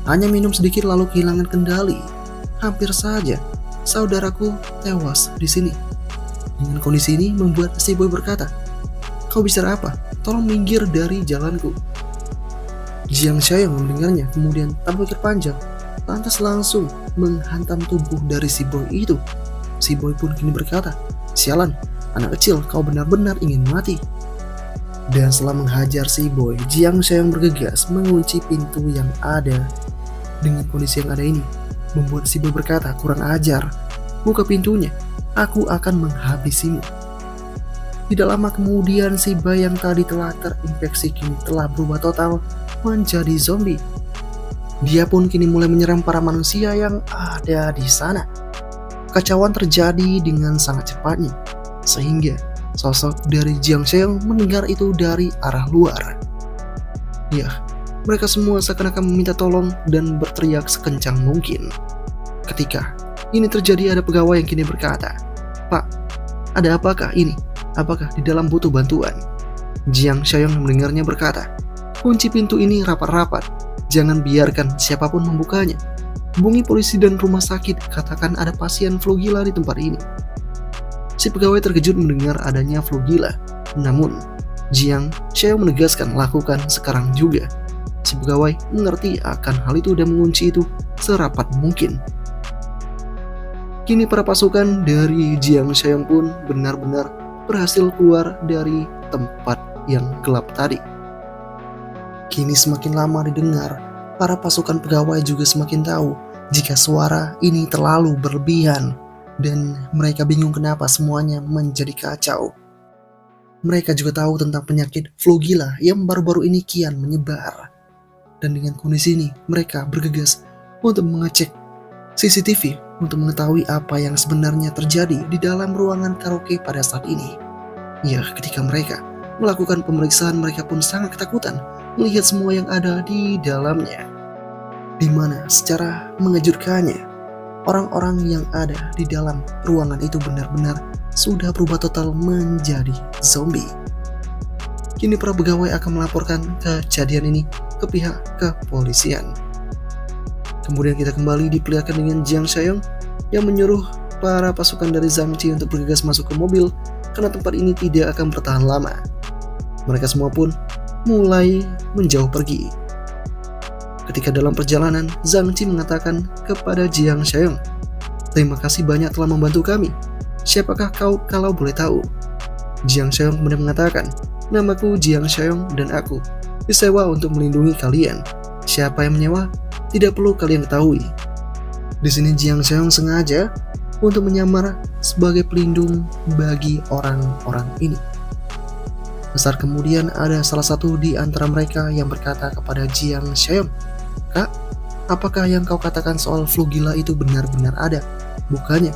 "Hanya minum sedikit lalu kehilangan kendali. Hampir saja saudaraku tewas di sini. Dengan kondisi ini membuat si boy berkata, "Kau bicara apa? Tolong minggir dari jalanku." Jiang Xiaoyong mendengarnya kemudian tak berpikir panjang, lantas langsung menghantam tubuh dari si boy itu. Si boy pun kini berkata, "Sialan, anak kecil, kau benar-benar ingin mati." Dan setelah menghajar si boy, Jiang Xiaoyong bergegas mengunci pintu yang ada. Dengan kondisi yang ada ini, membuat si boy berkata, "Kurang ajar, buka pintunya, aku akan menghabisimu." Tidak lama kemudian si boy yang tadi telah terinfeksi kini telah berubah total menjadi zombie. Dia pun kini mulai menyerang para manusia yang ada di sana. Kekacauan terjadi dengan sangat cepatnya, sehingga sosok dari Jiang Xiaoyong mendengar itu dari arah luar. Ya, mereka semua seakan-akan meminta tolong dan berteriak sekencang mungkin. Ketika ini terjadi, ada pegawai yang kini berkata, "Pak, ada apakah ini? Apakah di dalam butuh bantuan?" Jiang Xiaoyong mendengarnya berkata, "Kunci pintu ini rapat-rapat. Jangan biarkan siapapun membukanya. Hubungi polisi dan rumah sakit, katakan ada pasien flu gila di tempat ini." Si pegawai terkejut mendengar adanya flu gila. Namun, Jiang Xiaoyong menegaskan lakukan sekarang juga. Si pegawai mengerti akan hal itu dan mengunci itu serapat mungkin. Kini para pasukan dari Jiang Xiaoyong pun benar-benar berhasil keluar dari tempat yang gelap tadi. Kini semakin lama didengar, para pasukan pegawai juga semakin tahu jika suara ini terlalu berlebihan, dan mereka bingung kenapa semuanya menjadi kacau. Mereka juga tahu tentang penyakit flu gila yang baru-baru ini kian menyebar. Dan dengan kondisi ini, mereka bergegas untuk mengecek CCTV untuk mengetahui apa yang sebenarnya terjadi di dalam ruangan karaoke pada saat ini. Ya, ketika mereka melakukan pemeriksaan, mereka pun sangat ketakutan melihat semua yang ada di dalamnya. Di mana secara mengejutkannya, orang-orang yang ada di dalam ruangan itu benar-benar sudah berubah total menjadi zombie. Kini para pegawai akan melaporkan kejadian ini ke pihak kepolisian. Kemudian kita kembali diperlihatkan dengan Jiang Xiaoyong yang menyuruh para pasukan dari Zhang Ji untuk bergegas masuk ke mobil karena tempat ini tidak akan bertahan lama. Mereka semua pun mulai menjauh pergi. Ketika dalam perjalanan, Zhang Ji mengatakan kepada Jiang Xiaoyong, "Terima kasih banyak telah membantu kami. Siapakah kau kalau boleh tahu?" Jiang Xiaoyong kemudian mengatakan, "Namaku Jiang Xiaoyong dan aku disewa untuk melindungi kalian. Siapa yang menyewa? Tidak perlu kalian ketahui." Di sini Jiang Xiaoyong sengaja untuk menyamar sebagai pelindung bagi orang-orang ini. Besar kemudian ada salah satu di antara mereka yang berkata kepada Jiang Xiaoyong, "Kak, apakah yang kau katakan soal flu gila itu benar-benar ada? Bukannya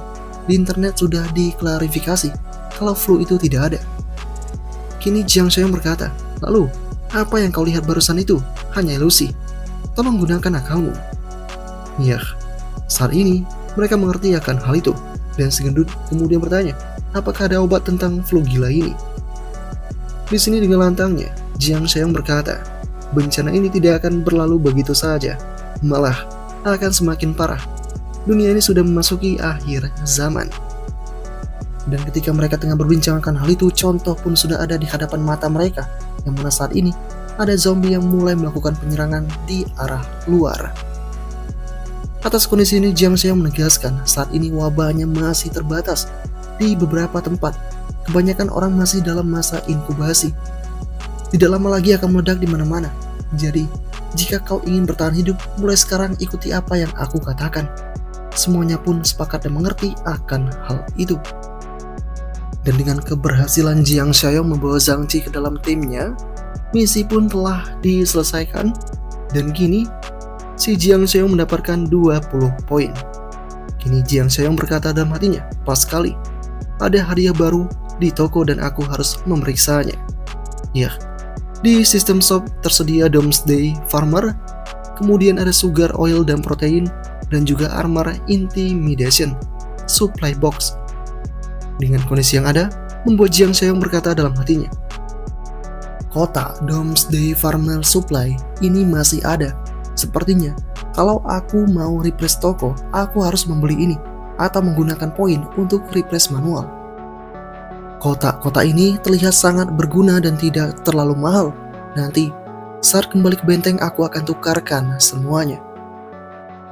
di internet sudah diklarifikasi kalau flu itu tidak ada." Kini Jiang Xiaoyong berkata, "Lalu, apa yang kau lihat barusan itu? Hanya ilusi. Tolong gunakan akalmu." Ya, saat ini mereka mengerti akan hal itu, dan si gendut kemudian bertanya, "Apakah ada obat tentang flu gila ini?" Di sini dengan lantangnya, Jiang Xiaoyong berkata, "Bencana ini tidak akan berlalu begitu saja, malah akan semakin parah. Dunia ini sudah memasuki akhir zaman." Dan ketika mereka tengah berbincang akan hal itu, contoh pun sudah ada di hadapan mata mereka, yang mana saat ini ada zombie yang mulai melakukan penyerangan di arah luar. Atas kondisi ini, Jiang Xiaoyong menegaskan saat ini wabahnya masih terbatas di beberapa tempat. Kebanyakan orang masih dalam masa inkubasi. Tidak lama lagi akan meledak di mana-mana. Jadi, jika kau ingin bertahan hidup, mulai sekarang ikuti apa yang aku katakan. Semuanya pun sepakat dan mengerti akan hal itu. Dan dengan keberhasilan Jiang Xiaoyong membawa Zhang Ji ke dalam timnya, misi pun telah diselesaikan, dan kini si Jiang Xiaoyong mendapatkan 20 poin. Kini Jiang Xiaoyong berkata dalam hatinya, "Pas sekali, ada hadiah baru di toko dan aku harus memeriksanya." Ya, di sistem shop tersedia Doomsday Farmer, kemudian ada sugar oil dan protein, dan juga armor intimidation supply box. Dengan kondisi yang ada, membuat Jiang Xiaoyong berkata dalam hatinya, "Kota Doomsday Farmer Supply ini masih ada. Sepertinya, kalau aku mau replace toko, aku harus membeli ini. atau menggunakan poin untuk refresh manual. Kotak-kotak ini terlihat sangat berguna dan tidak terlalu mahal. Nanti saat kembali ke benteng aku akan tukarkan semuanya.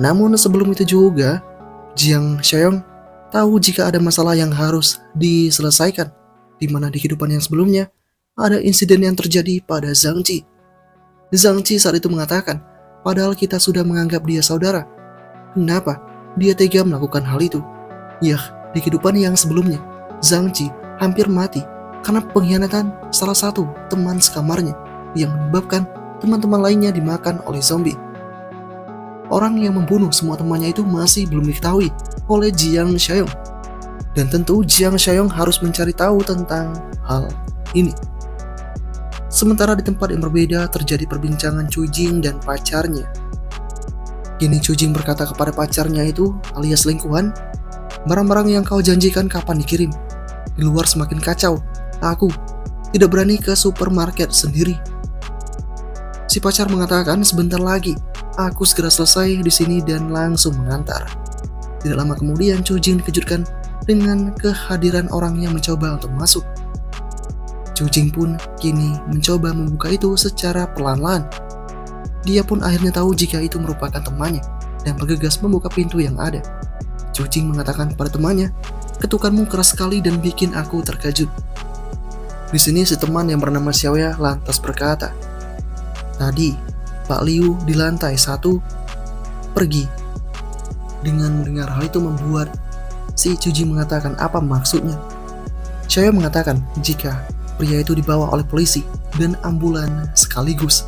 Namun sebelum itu juga, Jiang Xiaoyong tahu jika ada masalah yang harus diselesaikan, di mana di kehidupan yang sebelumnya ada insiden yang terjadi pada Zhang Ji. Zhang Ji saat itu mengatakan, padahal kita sudah menganggap dia saudara. Kenapa dia tega melakukan hal itu? Yah, di kehidupan yang sebelumnya, Zhang Ji hampir mati karena pengkhianatan salah satu teman sekamarnya yang menyebabkan teman-teman lainnya dimakan oleh zombie. Orang yang membunuh semua temannya itu masih belum diketahui oleh Jiang Xiaoyong. Dan tentu Jiang Xiaoyong harus mencari tahu tentang hal ini. Sementara di tempat yang berbeda terjadi perbincangan Cu Jing dan pacarnya. Kini Cu Jing berkata kepada pacarnya itu alias selingkuhan, barang-barang yang kau janjikan kapan dikirim? Di luar semakin kacau, aku tidak berani ke supermarket sendiri. Si pacar mengatakan sebentar lagi, aku segera selesai di sini dan langsung mengantar. Tidak lama kemudian Cu Jing dikejutkan dengan kehadiran orang yang mencoba untuk masuk. Cu Jing pun kini mencoba membuka itu secara perlahan-lahan. Dia pun akhirnya tahu jika itu merupakan temannya dan bergegas membuka pintu yang ada. Cu Jing mengatakan kepada temannya, ketukanmu keras sekali dan bikin aku terkejut. Di sini si teman yang bernama Xiaoya lantas berkata, tadi Pak Liu di lantai 1 pergi. Dengan mendengar hal itu membuat si Cu Jing mengatakan apa maksudnya. Xiaoya mengatakan jika pria itu dibawa oleh polisi dan ambulan sekaligus.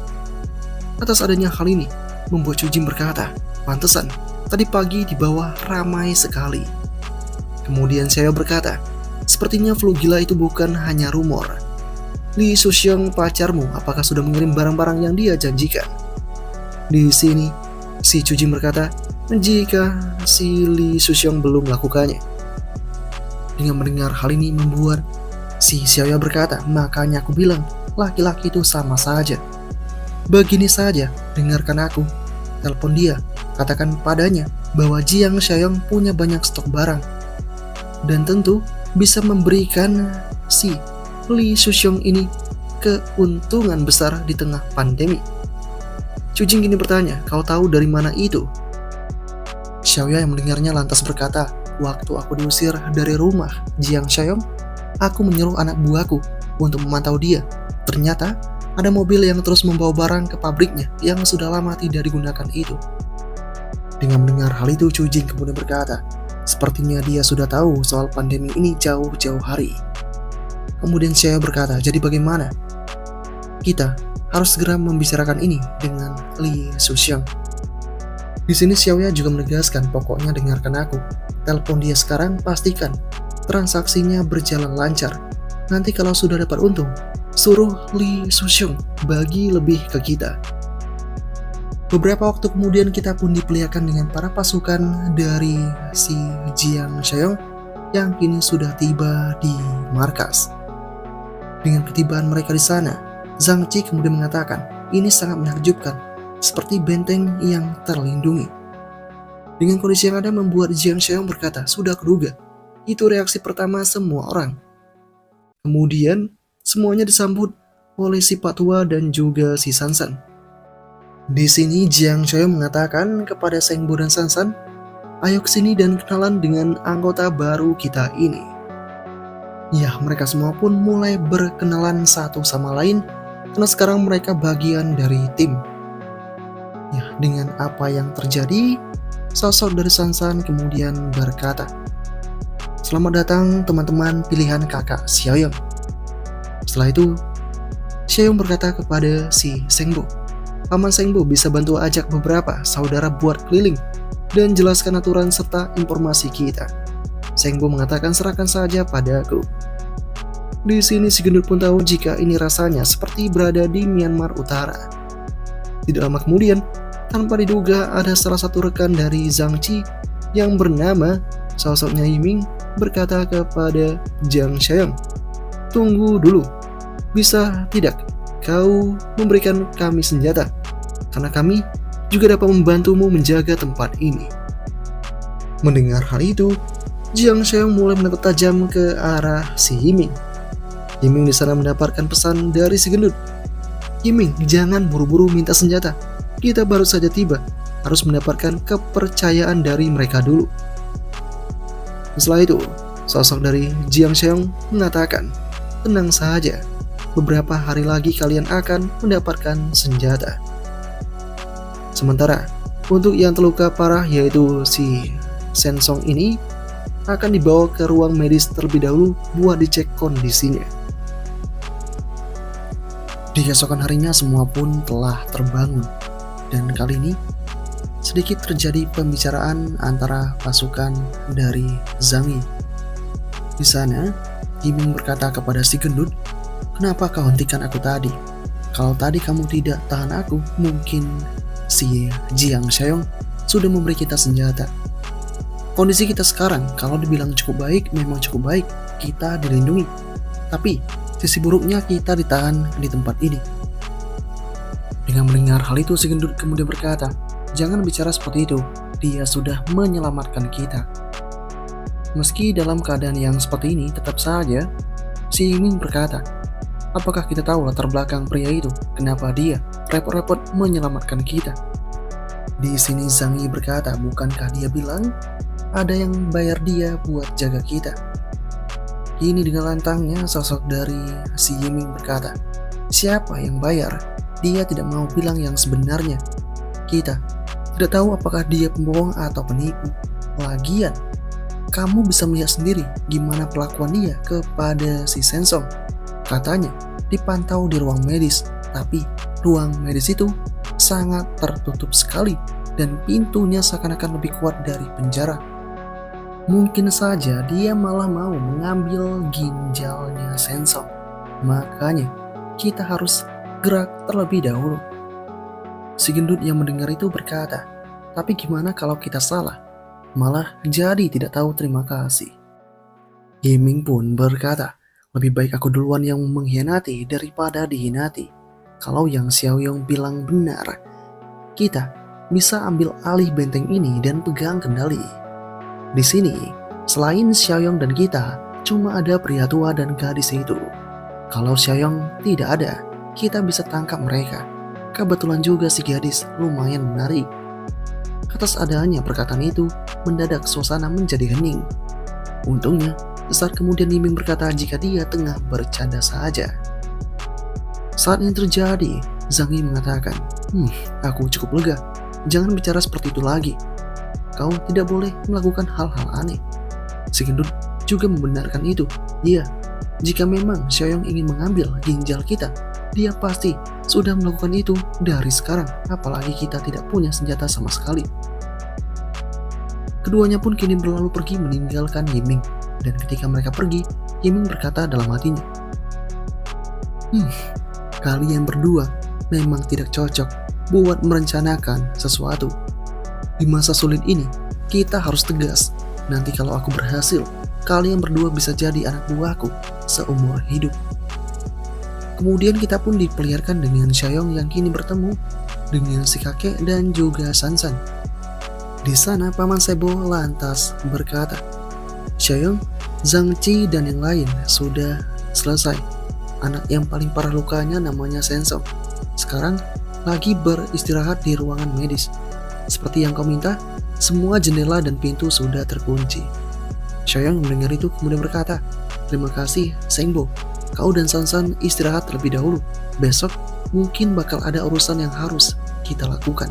Atas adanya hal ini membuat Cu Jing berkata, pantesan tadi pagi di bawah ramai sekali. Kemudian saya berkata, sepertinya flu gila itu bukan hanya rumor. Li Shuxiang pacarmu apakah sudah mengirim barang-barang yang dia janjikan? Di sini, si Cu Jing berkata, jika si Li Shuxiang belum melakukannya. Dengan mendengar hal ini membuat si Xiaoya berkata, makanya aku bilang, laki-laki itu sama saja. Begini saja, dengarkan aku. Telepon dia, katakan padanya bahwa Jiang Xiaoyong punya banyak stok barang. Dan tentu bisa memberikan si Li Shuxiang ini keuntungan besar di tengah pandemi. Cu Jing kini bertanya, kau tahu dari mana itu? Xiaoya yang mendengarnya lantas berkata, waktu aku diusir dari rumah Jiang Xiaoyong, aku menyuruh anak buahku untuk memantau dia. Ternyata ada mobil yang terus membawa barang ke pabriknya yang sudah lama tidak digunakan itu. Dengan mendengar hal itu, Cu Jing kemudian berkata, sepertinya dia sudah tahu soal pandemi ini jauh-jauh hari. Kemudian saya berkata, jadi bagaimana? Kita harus segera membicarakan ini dengan Li Shuxiang. Di sini Xiaoya juga menegaskan, pokoknya dengarkan aku. Telepon dia sekarang, pastikan transaksinya berjalan lancar. Nanti kalau sudah dapat untung, suruh Li Shuxiang bagi lebih ke kita. Beberapa waktu kemudian kita pun diperlihatkan dengan para pasukan dari si Jiang Xiaoyong yang kini sudah tiba di markas. Dengan ketibaan mereka di sana, Zhang Ji kemudian mengatakan, ini sangat menakjubkan, seperti benteng yang terlindungi. Dengan kondisi yang ada membuat Jiang Xiaoyong berkata, sudah kuduga, itu reaksi pertama semua orang. Kemudian, semuanya disambut oleh si Pak Tua dan juga si Sansan. Di sini Jiang Xiaoyong mengatakan kepada Seng Bu dan Sansan, ayo kesini dan kenalan dengan anggota baru kita ini. Ya, mereka semua pun mulai berkenalan satu sama lain karena sekarang mereka bagian dari tim. Ya, dengan apa yang terjadi, sosok dari Sansan kemudian berkata, selamat datang teman-teman pilihan kakak Xiaoyong. Setelah itu, Xiaoyong berkata kepada si Seng Bu, Paman Seng Bu bisa bantu ajak beberapa saudara buat keliling dan jelaskan aturan serta informasi kita. Seng Bu mengatakan serahkan saja padaku. Di sini si gendut pun tahu jika ini rasanya seperti berada di Myanmar Utara. Tidak lama kemudian, tanpa diduga ada salah satu rekan dari Zhang Ji yang bernama sosoknya Yiming berkata kepada Jiang Xiaoyong, tunggu dulu, bisa tidak kau memberikan kami senjata? Karena kami juga dapat membantumu menjaga tempat ini. Mendengar hal itu, Jiang Xiaoyong mulai menatap tajam ke arah si Yiming. Yiming di sana mendapatkan pesan dari si gendut. Yiming, jangan buru-buru minta senjata. Kita baru saja tiba, harus mendapatkan kepercayaan dari mereka dulu. Setelah itu, sosok dari Jiang Xiaoyong mengatakan, tenang saja, beberapa hari lagi kalian akan mendapatkan senjata. Sementara, untuk yang terluka parah yaitu si Sensong ini akan dibawa ke ruang medis terlebih dahulu buat dicek kondisinya. Di keesokan harinya semua pun telah terbangun, dan kali ini sedikit terjadi pembicaraan antara pasukan dari Zhang Yi. Di sana, Yiming berkata kepada si gendut, kenapa kau hentikan aku tadi? Kalau tadi kamu tidak tahan aku, mungkin si Jiang Xiaoyong sudah memberi kita senjata. Kondisi kita sekarang, kalau dibilang cukup baik, memang cukup baik, kita dilindungi. Tapi, sisi buruknya kita ditahan di tempat ini. Dengan mendengar hal itu, si gendut kemudian berkata, jangan bicara seperti itu, dia sudah menyelamatkan kita. Meski dalam keadaan yang seperti ini, tetap saja, si Yiming berkata, apakah kita tahu latar belakang pria itu? Kenapa dia repot-repot menyelamatkan kita? Di sini Zhang Yi berkata, bukankah dia bilang ada yang bayar dia buat jaga kita? Kini dengan lantangnya sosok dari si Yiming berkata, siapa yang bayar? Dia tidak mau bilang yang sebenarnya. Kita tidak tahu apakah dia pembohong atau penipu. Lagian, kamu bisa melihat sendiri gimana perlakuan dia kepada si Sensong. Katanya dipantau di ruang medis, tapi ruang medis itu sangat tertutup sekali dan pintunya seakan-akan lebih kuat dari penjara. Mungkin saja dia malah mau mengambil ginjalnya Sensong. Makanya kita harus gerak terlebih dahulu. Si gendut yang mendengar itu berkata, tapi gimana kalau kita salah? Malah jadi tidak tahu terima kasih. Yiming pun berkata, lebih baik aku duluan yang mengkhianati daripada dihinati. Kalau yang Xiaoyong bilang benar, kita bisa ambil alih benteng ini dan pegang kendali. Di sini, selain Xiaoyong dan kita, cuma ada pria tua dan gadis itu. Kalau Xiaoyong tidak ada, kita bisa tangkap mereka. Kebetulan juga si gadis lumayan menarik. Atas adanya perkataan itu, mendadak suasana menjadi hening. Untungnya, saat kemudian Yiming berkata jika dia tengah bercanda saja. Saat ini terjadi, Zhang Yi mengatakan, aku cukup lega. Jangan bicara seperti itu lagi. Kau tidak boleh melakukan hal-hal aneh. Si gendut juga membenarkan itu. Iya, jika memang Xiaoyong ingin mengambil ginjal kita, dia pasti sudah melakukan itu dari sekarang, apalagi kita tidak punya senjata sama sekali. Keduanya pun kini berlalu pergi meninggalkan Yiming, dan ketika mereka pergi, Yiming berkata dalam hatinya, kalian berdua memang tidak cocok buat merencanakan sesuatu. Di masa sulit ini, kita harus tegas. Nanti kalau aku berhasil, kalian berdua bisa jadi anak buahku seumur hidup. Kemudian kita pun diperlihatkan dengan Xiaoyong yang kini bertemu dengan si kakek dan juga Sansan. Di sana Paman Sebo lantas berkata, Xiaoyong, Zhang Qi dan yang lain sudah selesai. Anak yang paling parah lukanya namanya Sensong. Sekarang lagi beristirahat di ruangan medis. Seperti yang kau minta, semua jendela dan pintu sudah terkunci. Xiaoyong mendengar itu kemudian berkata, terima kasih Sengbo. Kau dan Sansan istirahat terlebih dahulu. Besok mungkin bakal ada urusan yang harus kita lakukan.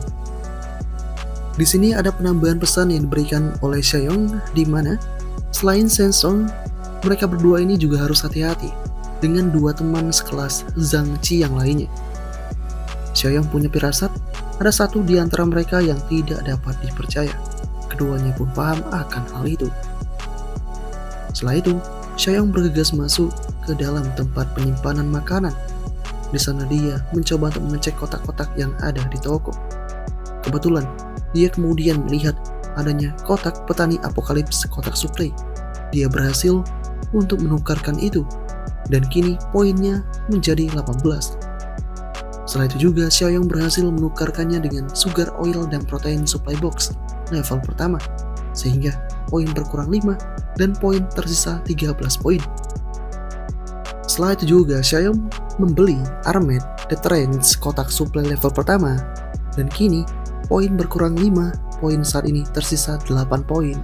Di sini ada penambahan pesan yang diberikan oleh Xiaoyong, di mana selain Sensong, mereka berdua ini juga harus hati-hati dengan dua teman sekelas Zhang Qi yang lainnya. Xiaoyong punya firasat, ada satu di antara mereka yang tidak dapat dipercaya. Keduanya pun paham akan hal itu. Setelah itu, Xiaoyong bergegas masuk ke dalam tempat penyimpanan makanan. Di sana dia mencoba untuk mengecek kotak-kotak yang ada di toko. Kebetulan, dia kemudian melihat adanya kotak petani apokalips kotak suplai. Dia berhasil untuk menukarkan itu, dan kini poinnya menjadi 18. Setelah itu juga Xiaoyong berhasil menukarkannya dengan sugar oil dan protein supply box level pertama. sehingga poin berkurang 5 dan poin tersisa 13 poin. Setelah itu juga Xiaoyong membeli Armed The Trench kotak suplai level pertama, dan kini poin berkurang 5, poin saat ini tersisa 8 poin.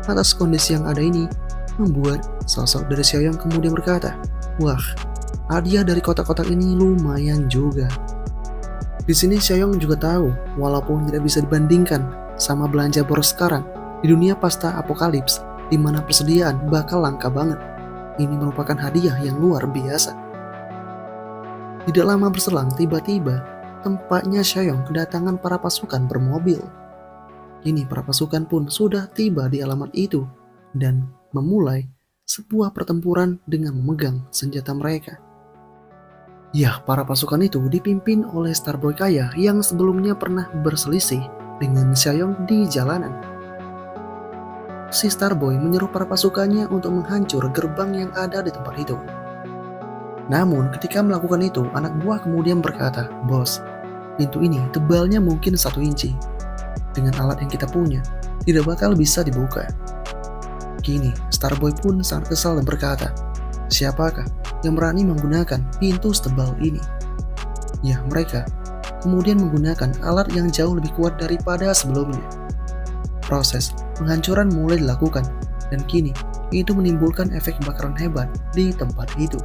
Atas kondisi yang ada ini, membuat sosok dari Xiaoyong kemudian berkata, "Wah, hadiah dari kotak-kotak ini lumayan juga." Di sini Xiaoyong juga tahu, walaupun tidak bisa dibandingkan sama belanja boros sekarang, di dunia pasca apokalips, di mana persediaan bakal langka banget. Ini merupakan hadiah yang luar biasa. Tidak lama berselang, tiba-tiba tempatnya Xiaoyong kedatangan para pasukan bermobil. Kini para pasukan pun sudah tiba di alamat itu dan memulai sebuah pertempuran dengan memegang senjata mereka. Ya, para pasukan itu dipimpin oleh Starboy kaya yang sebelumnya pernah berselisih dengan Xiaoyong di jalanan. Si Starboy menyuruh para pasukannya untuk menghancur gerbang yang ada di tempat itu. Namun ketika melakukan itu, anak buah kemudian berkata, "Bos, pintu ini tebalnya mungkin 1 inci. Dengan alat yang kita punya, tidak bakal bisa dibuka." Kini, Starboy pun sangat kesal dan berkata, "Siapakah yang berani menggunakan pintu setebal ini?" Ya, mereka kemudian menggunakan alat yang jauh lebih kuat daripada sebelumnya. Proses penghancuran mulai dilakukan, dan kini itu menimbulkan efek kebakaran hebat di tempat itu.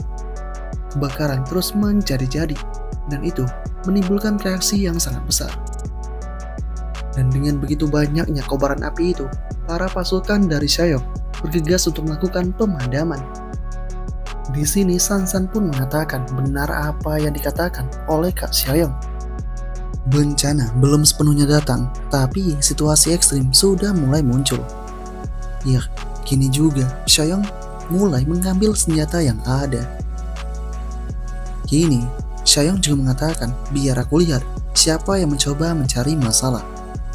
Kebakaran terus menjadi-jadi, dan itu menimbulkan reaksi yang sangat besar. Dan dengan begitu banyaknya kobaran api itu, para pasukan dari Xiaoyong bergegas untuk melakukan pemadaman. Di sini Sansan pun mengatakan benar apa yang dikatakan oleh Kak Xiaoyong. Bencana belum sepenuhnya datang, tapi situasi ekstrim sudah mulai muncul. Ya, kini juga Xiaoyong mulai mengambil senjata yang ada. Kini, Xiaoyong juga mengatakan, "Biar aku lihat siapa yang mencoba mencari masalah."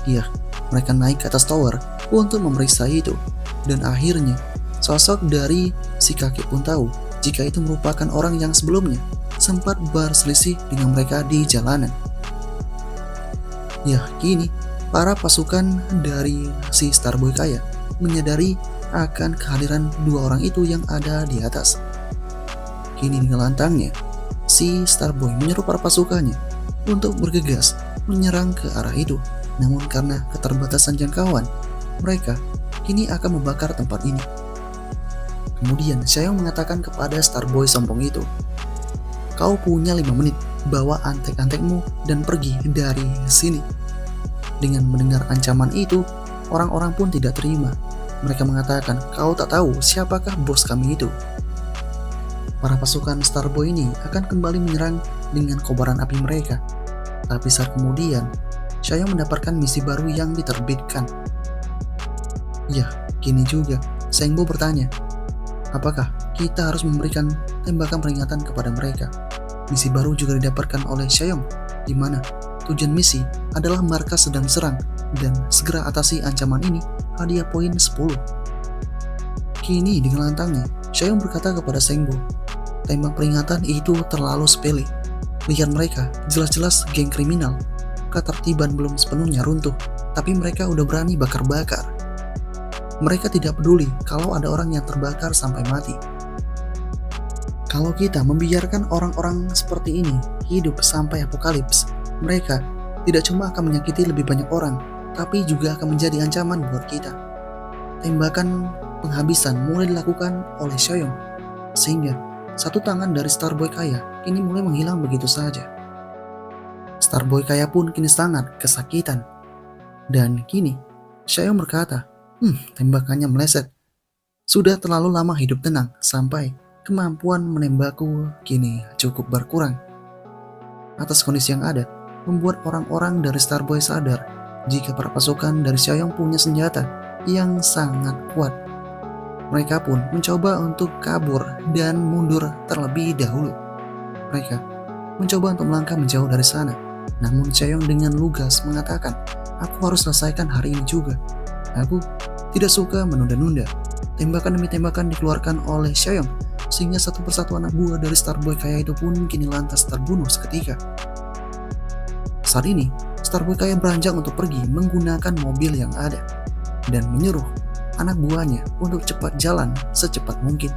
Ya, mereka naik ke atas tower untuk memeriksa itu. Dan akhirnya, sosok dari si kakek pun tahu jika itu merupakan orang yang sebelumnya sempat berselisih dengan mereka di jalanan. Ya, kini para pasukan dari si Starboy kaya menyadari akan kehadiran 2 orang itu yang ada di atas. Kini dengan lantangnya, si Starboy menyuruh para pasukannya untuk bergegas menyerang ke arah itu. Namun karena keterbatasan jangkauan, mereka kini akan membakar tempat ini. Kemudian Xiaoyong mengatakan kepada Starboy sombong itu, "Kau punya 5 menit, bawa antek-antekmu dan pergi dari sini." Dengan mendengar ancaman itu, orang-orang pun tidak terima. Mereka mengatakan, "Kau tak tahu siapakah bos kami itu." Para pasukan Starboy ini akan kembali menyerang dengan kobaran api mereka. Tapi saat kemudian, Xiaoyong mendapatkan misi baru yang diterbitkan. Ya, kini juga Sengbo bertanya, apakah kita harus memberikan tembakan peringatan kepada mereka? Misi baru juga didapatkan oleh Xiaoyong, di mana tujuan misi adalah markas sedang diserang dan segera atasi ancaman ini, hadiah poin 10. Kini dengan lantangnya, Xiaoyong berkata kepada Sengbo, "Tembak peringatan itu terlalu sepele. Lihat mereka, jelas-jelas geng kriminal. Ketertiban belum sepenuhnya runtuh, tapi mereka udah berani bakar-bakar. Mereka tidak peduli kalau ada orang yang terbakar sampai mati. Kalau kita membiarkan orang-orang seperti ini hidup sampai apokalips, mereka tidak cuma akan menyakiti lebih banyak orang, tapi juga akan menjadi ancaman buat kita." Tembakan penghabisan mulai dilakukan oleh Xiaoyong, sehingga satu tangan dari Starboy kaya kini mulai menghilang begitu saja. Starboy kaya pun kini sangat kesakitan. Dan kini Xiaoyong berkata, tembakannya meleset. Sudah terlalu lama hidup tenang sampai kemampuan menembakku kini cukup berkurang. Atas kondisi yang ada, membuat orang-orang dari Starboy sadar jika para pasukan dari Xiaoyong punya senjata yang sangat kuat. Mereka pun mencoba untuk kabur dan mundur terlebih dahulu. Mereka mencoba untuk melangkah menjauh dari sana. Namun Xiaoyong dengan lugas mengatakan, "Aku harus selesaikan hari ini juga. Aku tidak suka menunda-nunda." Tembakan demi tembakan dikeluarkan oleh Xiaoyong, sehingga satu persatu anak buah dari Starboy kaya itu pun kini lantas terbunuh seketika. Saat ini, Starboy kaya beranjak untuk pergi menggunakan mobil yang ada. dan menyuruh anak buahnya untuk cepat jalan secepat mungkin.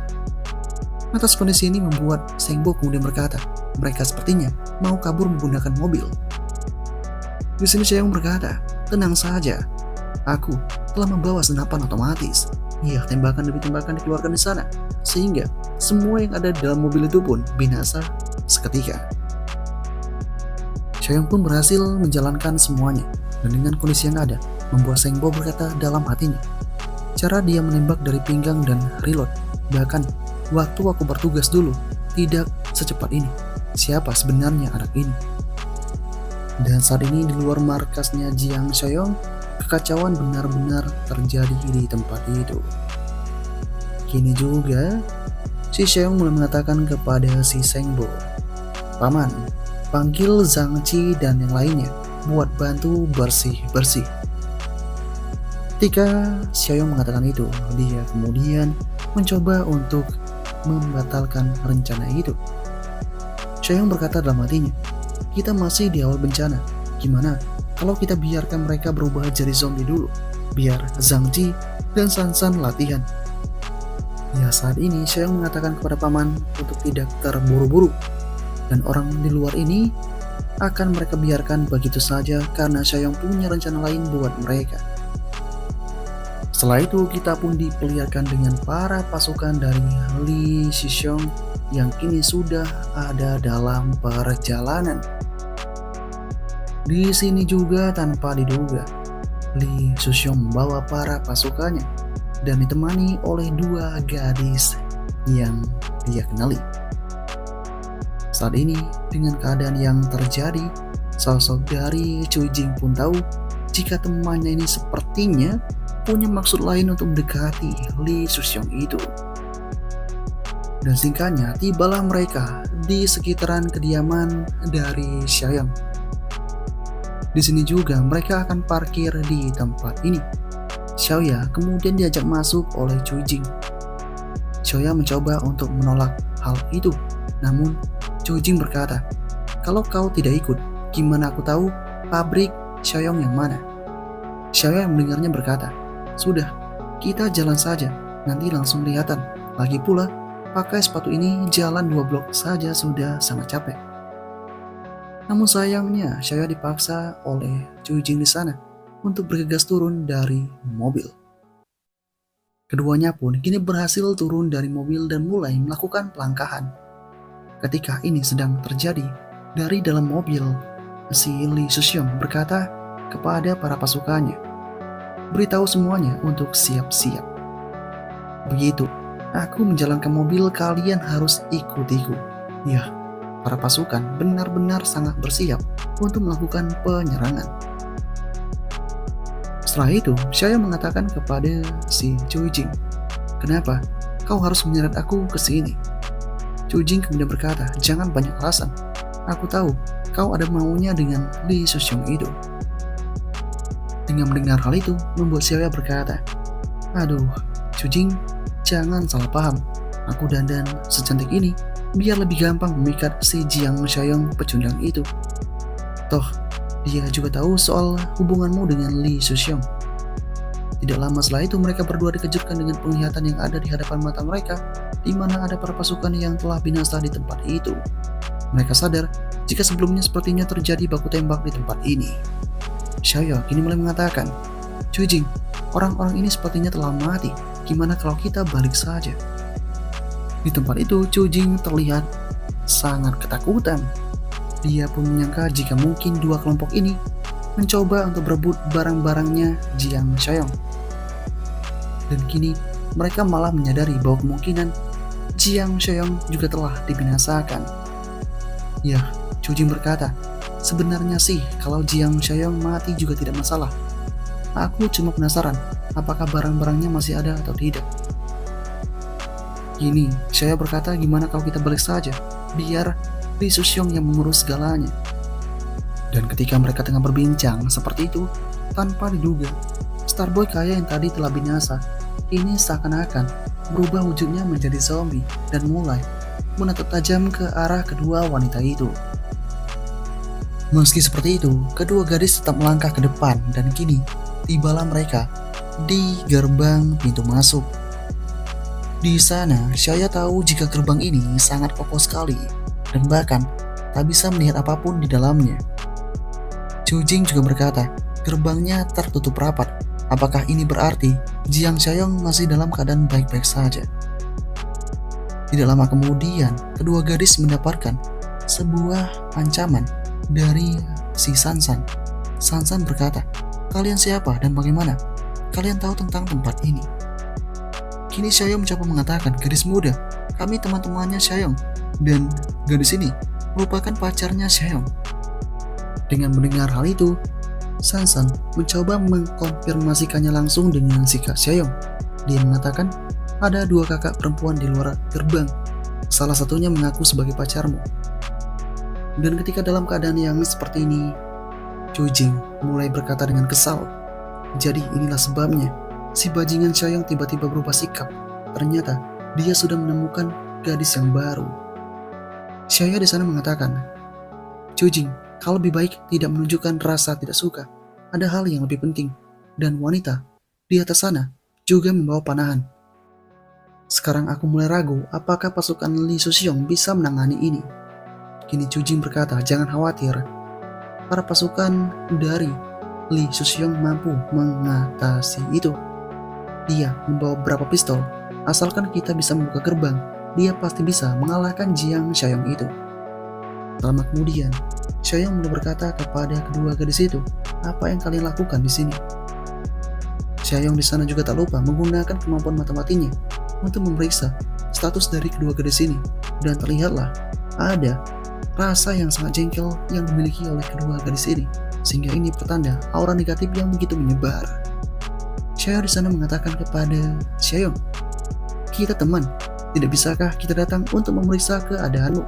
Atas kondisi ini membuat Sengbo kemudian berkata, mereka sepertinya mau kabur menggunakan mobil. Di sini Seong berkata, tenang saja, aku telah membawa senapan otomatis. Iya, tembakan demi tembakan dikeluarkan di sana, sehingga semua yang ada dalam mobil itu pun binasa seketika. Seong pun berhasil menjalankan semuanya, dan dengan kondisi yang ada, membuat Sengbo berkata dalam hatinya, cara dia menembak dari pinggang dan reload, bahkan waktu aku bertugas dulu, tidak secepat ini. Siapa sebenarnya anak ini? Dan saat ini di luar markasnya Jiang Seong, kekacauan benar-benar terjadi di tempat itu. Kini juga, si Seong mulai mengatakan kepada si Sengbo, Paman, panggil Zhang Qi dan yang lainnya buat bantu bersih-bersih. Ketika Seong mengatakan itu, dia kemudian mencoba untuk membatalkan rencana itu. Seong berkata dalam hatinya, kita masih di awal bencana. Gimana kalau kita biarkan mereka berubah jadi zombie dulu, biar Zhang Qi dan Sansan latihan. Ya, saat ini Seong mengatakan kepada paman untuk tidak terburu-buru, dan orang di luar ini akan mereka biarkan begitu saja karena Seong punya rencana lain buat mereka. Setelah itu kita pun diperlihatkan dengan para pasukan dari Lee Shishong yang kini sudah ada dalam perjalanan. Di sini juga tanpa diduga, Lee Shishong membawa para pasukannya dan ditemani oleh dua gadis yang dia kenali. Saat ini, dengan keadaan yang terjadi, sosok dari Cui Jing pun tahu jika temannya ini sepertinya punya maksud lain untuk mendekati Lee Shishong itu. Dan singkatnya, tibalah mereka di sekitaran kediaman dari Xiaoyang. Di sini juga mereka akan parkir di tempat ini. Xiaoya kemudian diajak masuk oleh Cui Jing. Xiaoya mencoba untuk menolak hal itu, namun Cui Jing berkata, kalau kau tidak ikut, gimana aku tahu pabrik Xiaoyang yang mana? Xiaoya mendengarnya berkata, sudah, kita jalan saja, nanti langsung kelihatan. Lagi pula, pakai sepatu ini jalan 2 blok saja sudah sangat capek. Namun sayangnya, Xiaoya dipaksa oleh Cui Jing di sana untuk bergegas turun dari mobil. Keduanya pun kini berhasil turun dari mobil dan mulai melakukan pelangkahan. Ketika ini sedang terjadi, dari dalam mobil, si Lee Shishong berkata kepada para pasukannya, beritahu semuanya untuk siap-siap. Begitu, aku menjalankan mobil, kalian harus ikut-ikut. Ya, para pasukan benar-benar sangat bersiap untuk melakukan penyerangan. Setelah itu, saya mengatakan kepada si Cui Jing, kenapa kau harus menyeret aku ke sini? Cui Jing kemudian berkata, jangan banyak alasan. Aku tahu kau ada maunya dengan Lee Shishong itu. Dengan mendengar hal itu, membuat Xiaoya berkata, aduh, Cui Jing, jangan salah paham. Aku dandan secantik ini biar lebih gampang memikat si Jiang Xiaoyang pecundang itu. Toh, dia juga tahu soal hubunganmu dengan Lee Shishong. Tidak lama setelah itu mereka berdua dikejutkan dengan penglihatan yang ada di hadapan mata mereka, di mana ada para pasukan yang telah binasa di tempat itu. Mereka sadar jika sebelumnya sepertinya terjadi baku tembak di tempat ini. Xiaoya kini mulai mengatakan, Cui Jing, orang-orang ini sepertinya telah mati. Gimana kalau kita balik saja? Di tempat itu, Cui Jing terlihat sangat ketakutan. Dia pun menyangka jika mungkin dua kelompok ini mencoba untuk berebut barang-barangnya Jiang Xiaoyang. Dan kini mereka malah menyadari bahwa kemungkinan Jiang Xiaoyang juga telah dibinasakan. Ya, Cui Jing berkata, sebenarnya sih kalau Jiang Xiaoyang mati juga tidak masalah. Aku cuma penasaran apakah barang-barangnya masih ada atau tidak. Kini, Xiaoya berkata gimana kalau kita balik saja, biar Lee Shishong yang mengurus segalanya. Dan ketika mereka tengah berbincang seperti itu, tanpa diduga, Starboy kaya yang tadi telah binasa, ini seakan-akan berubah wujudnya menjadi zombie dan mulai menatap tajam ke arah kedua wanita itu. Meski seperti itu, kedua gadis tetap melangkah ke depan dan kini tibalah mereka di gerbang pintu masuk. Di sana, Xiao tahu jika gerbang ini sangat kokoh sekali dan bahkan tak bisa melihat apapun di dalamnya. Jing juga berkata, gerbangnya tertutup rapat. Apakah ini berarti Jiang Xiaoyong masih dalam keadaan baik-baik saja? Tidak lama kemudian, kedua gadis mendapatkan sebuah ancaman dari si Sansan. Sansan berkata, kalian siapa dan bagaimana? Kalian tahu tentang tempat ini? Kini Xiaoyong mencoba mengatakan, gadis muda, kami teman-temannya Xiaoyong, dan gadis ini merupakan pacarnya Xiaoyong. Dengan mendengar hal itu, Sansan mencoba mengkonfirmasikannya langsung dengan si Kak Xiaoyong. Dia mengatakan, ada dua kakak perempuan di luar gerbang. Salah satunya mengaku sebagai pacarmu. Dan ketika dalam keadaan yang seperti ini, Jing mulai berkata dengan kesal. Jadi inilah sebabnya si bajingan Xiaoyong tiba-tiba berubah sikap. Ternyata dia sudah menemukan gadis yang baru. Xiaoyong di sana mengatakan, Jing, kau lebih baik tidak menunjukkan rasa tidak suka. Ada hal yang lebih penting. Dan wanita di atas sana juga membawa panahan. Sekarang aku mulai ragu apakah pasukan Li Suxiong bisa menangani ini. Kini Jing berkata, jangan khawatir. Para pasukan dari Li Suxiong mampu mengatasi itu. Dia membawa beberapa pistol. Asalkan kita bisa membuka gerbang, dia pasti bisa mengalahkan Jiang Xiaoyong itu. Lama kemudian, Xiaoyong mulai berkata kepada kedua gadis itu, apa yang kalian lakukan di sini? Xiaoyong di sana juga tak lupa menggunakan kemampuan mata-matinya untuk memeriksa status dari kedua gadis ini, dan terlihatlah ada rasa yang sangat jengkel yang dimiliki oleh kedua gadis ini, sehingga ini pertanda aura negatif yang begitu menyebar. Xiaoyong di sana mengatakan kepada Xiaoyong, kita teman, tidak bisakah kita datang untuk memeriksa keadaanmu?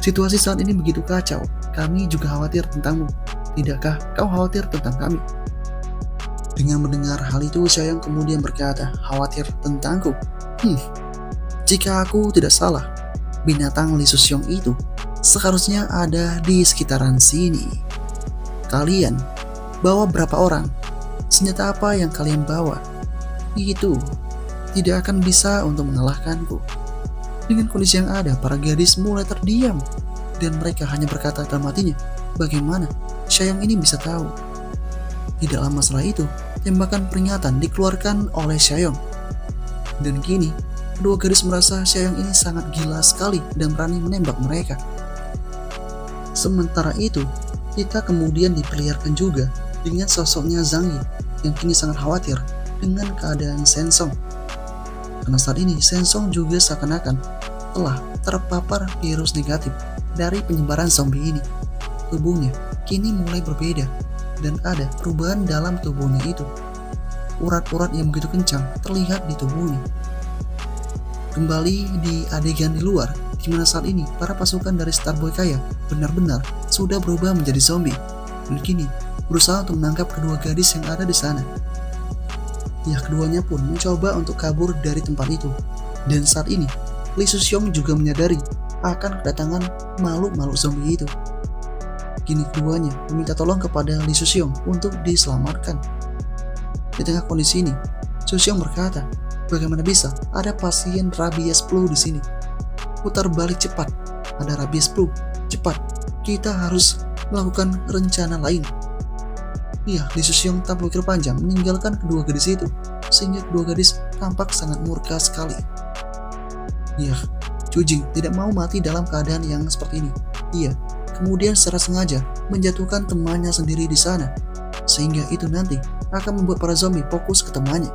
Situasi saat ini begitu kacau, kami juga khawatir tentangmu. Tidakkah kau khawatir tentang kami? Dengan mendengar hal itu, Xiaoyong kemudian berkata, khawatir tentangku? Jika aku tidak salah, binatang Li Suxiong itu seharusnya ada di sekitaran sini. Kalian bawa berapa orang? Senjata apa yang kalian bawa? Itu tidak akan bisa untuk mengalahkanku. Dengan kondisi yang ada, para gadis mulai terdiam dan mereka hanya berkata dalam hatinya, bagaimana Xiaoyong ini bisa tahu? Tidak lama setelah itu, tembakan peringatan dikeluarkan oleh Xiaoyong. Dan kini, kedua gadis merasa Xiaoyong ini sangat gila sekali dan berani menembak mereka. Sementara itu, kita kemudian diperlihatkan juga dengan sosoknya Zhang Yi yang kini sangat khawatir dengan keadaan Shen Song. Karena saat ini Shen Song juga seakan-akan telah terpapar virus negatif dari penyebaran zombie ini. Tubuhnya kini mulai berbeda dan ada perubahan dalam tubuhnya itu. Urat-urat yang begitu kencang terlihat di tubuhnya. Kembali di adegan di luar, di mana saat ini para pasukan dari Starboy Kaya benar-benar sudah berubah menjadi zombie dan kini berusaha untuk menangkap kedua gadis yang ada di sana. Ya, keduanya pun mencoba untuk kabur dari tempat itu. Dan saat ini, Li Suxiong juga menyadari akan kedatangan makhluk-makhluk zombie itu. Kini keduanya meminta tolong kepada Li Suxiong untuk diselamatkan. Di tengah kondisi ini, Suxiong berkata, bagaimana bisa ada pasien rabies flu di sini? Putar balik cepat, ada rabies flu, cepat, kita harus melakukan rencana lain. Iya, Li Suxiong tak berpikir panjang meninggalkan kedua gadis itu, sehingga kedua gadis tampak sangat murka sekali. Iya, Jing tidak mau mati dalam keadaan yang seperti ini. Ia kemudian secara sengaja menjatuhkan temannya sendiri di sana, sehingga itu nanti akan membuat para zombie fokus ke temannya.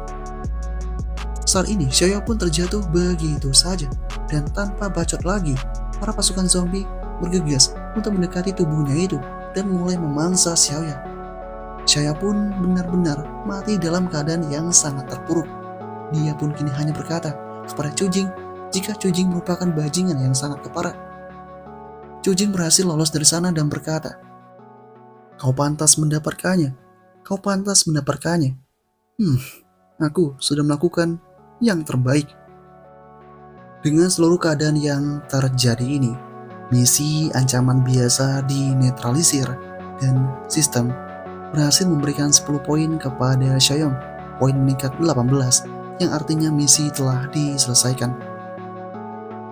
Saat ini, Xiaoyong pun terjatuh begitu saja, dan tanpa bacot lagi, para pasukan zombie bergegas untuk mendekati tubuhnya itu dan mulai memangsa Xiaoyong. Xiaoyong pun benar-benar mati dalam keadaan yang sangat terpuruk. Dia pun kini hanya berkata kepada Jing, jika Jing merupakan bajingan yang sangat keparat. Jing berhasil lolos dari sana dan berkata, kau pantas mendapatkannya. Kau pantas mendapatkannya. Aku sudah melakukan yang terbaik. Dengan seluruh keadaan yang terjadi ini, misi ancaman biasa dinetralisir dan sistem berhasil memberikan 10 poin kepada Xiaoyong Poin meningkat 18, yang artinya misi telah diselesaikan.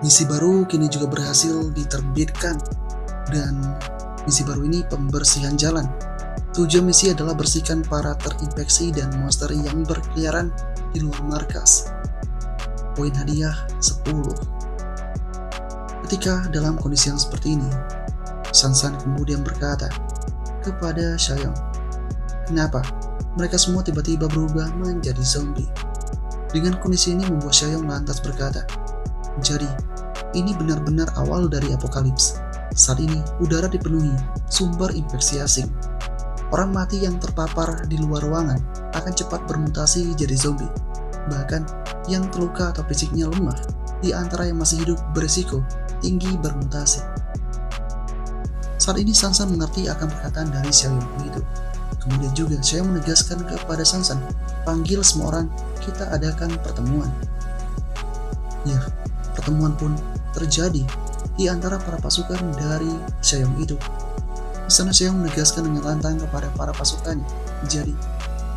Misi baru kini juga berhasil diterbitkan, dan misi baru ini pembersihan jalan. Tujuan misi adalah bersihkan para terinfeksi dan monster yang berkeliaran di luar markas. Poin hadiah 10. Ketika dalam kondisi yang seperti ini, Sansan kemudian berkata kepada Xiaoyong, "Kenapa mereka semua tiba-tiba berubah menjadi zombie?" Dengan kondisi ini membuat Xiaoyong lantas berkata, "Jadi, ini benar-benar awal dari apokalips. Saat ini, udara dipenuhi sumber infeksi asing. Orang mati yang terpapar di luar ruangan akan cepat bermutasi jadi zombie. Bahkan, yang terluka atau fisiknya lemah, di antara yang masih hidup berisiko tinggi bermutasi." Saat ini Sansan mengerti akan perkataan dari Xiaoyong itu. Kemudian juga Xiaoyong menegaskan kepada Sansan, "Panggil semua orang, kita adakan pertemuan." Ya, pertemuan pun terjadi di antara para pasukan dari Xiaoyong itu. Di sana Xiaoyong menegaskan dengan lantang kepada para pasukannya, "Jadi,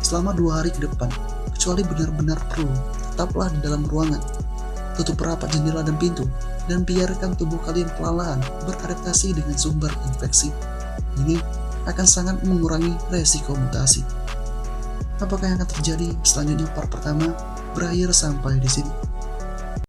selama 2 hari ke depan, kecuali benar-benar perlu, tetaplah di dalam ruangan. Tutup rapat jendela dan pintu, dan biarkan tubuh kalian perlahan beradaptasi dengan sumber infeksi. Ini akan sangat mengurangi resiko mutasi." Apakah yang akan terjadi selanjutnya? Part pertama berakhir sampai di sini.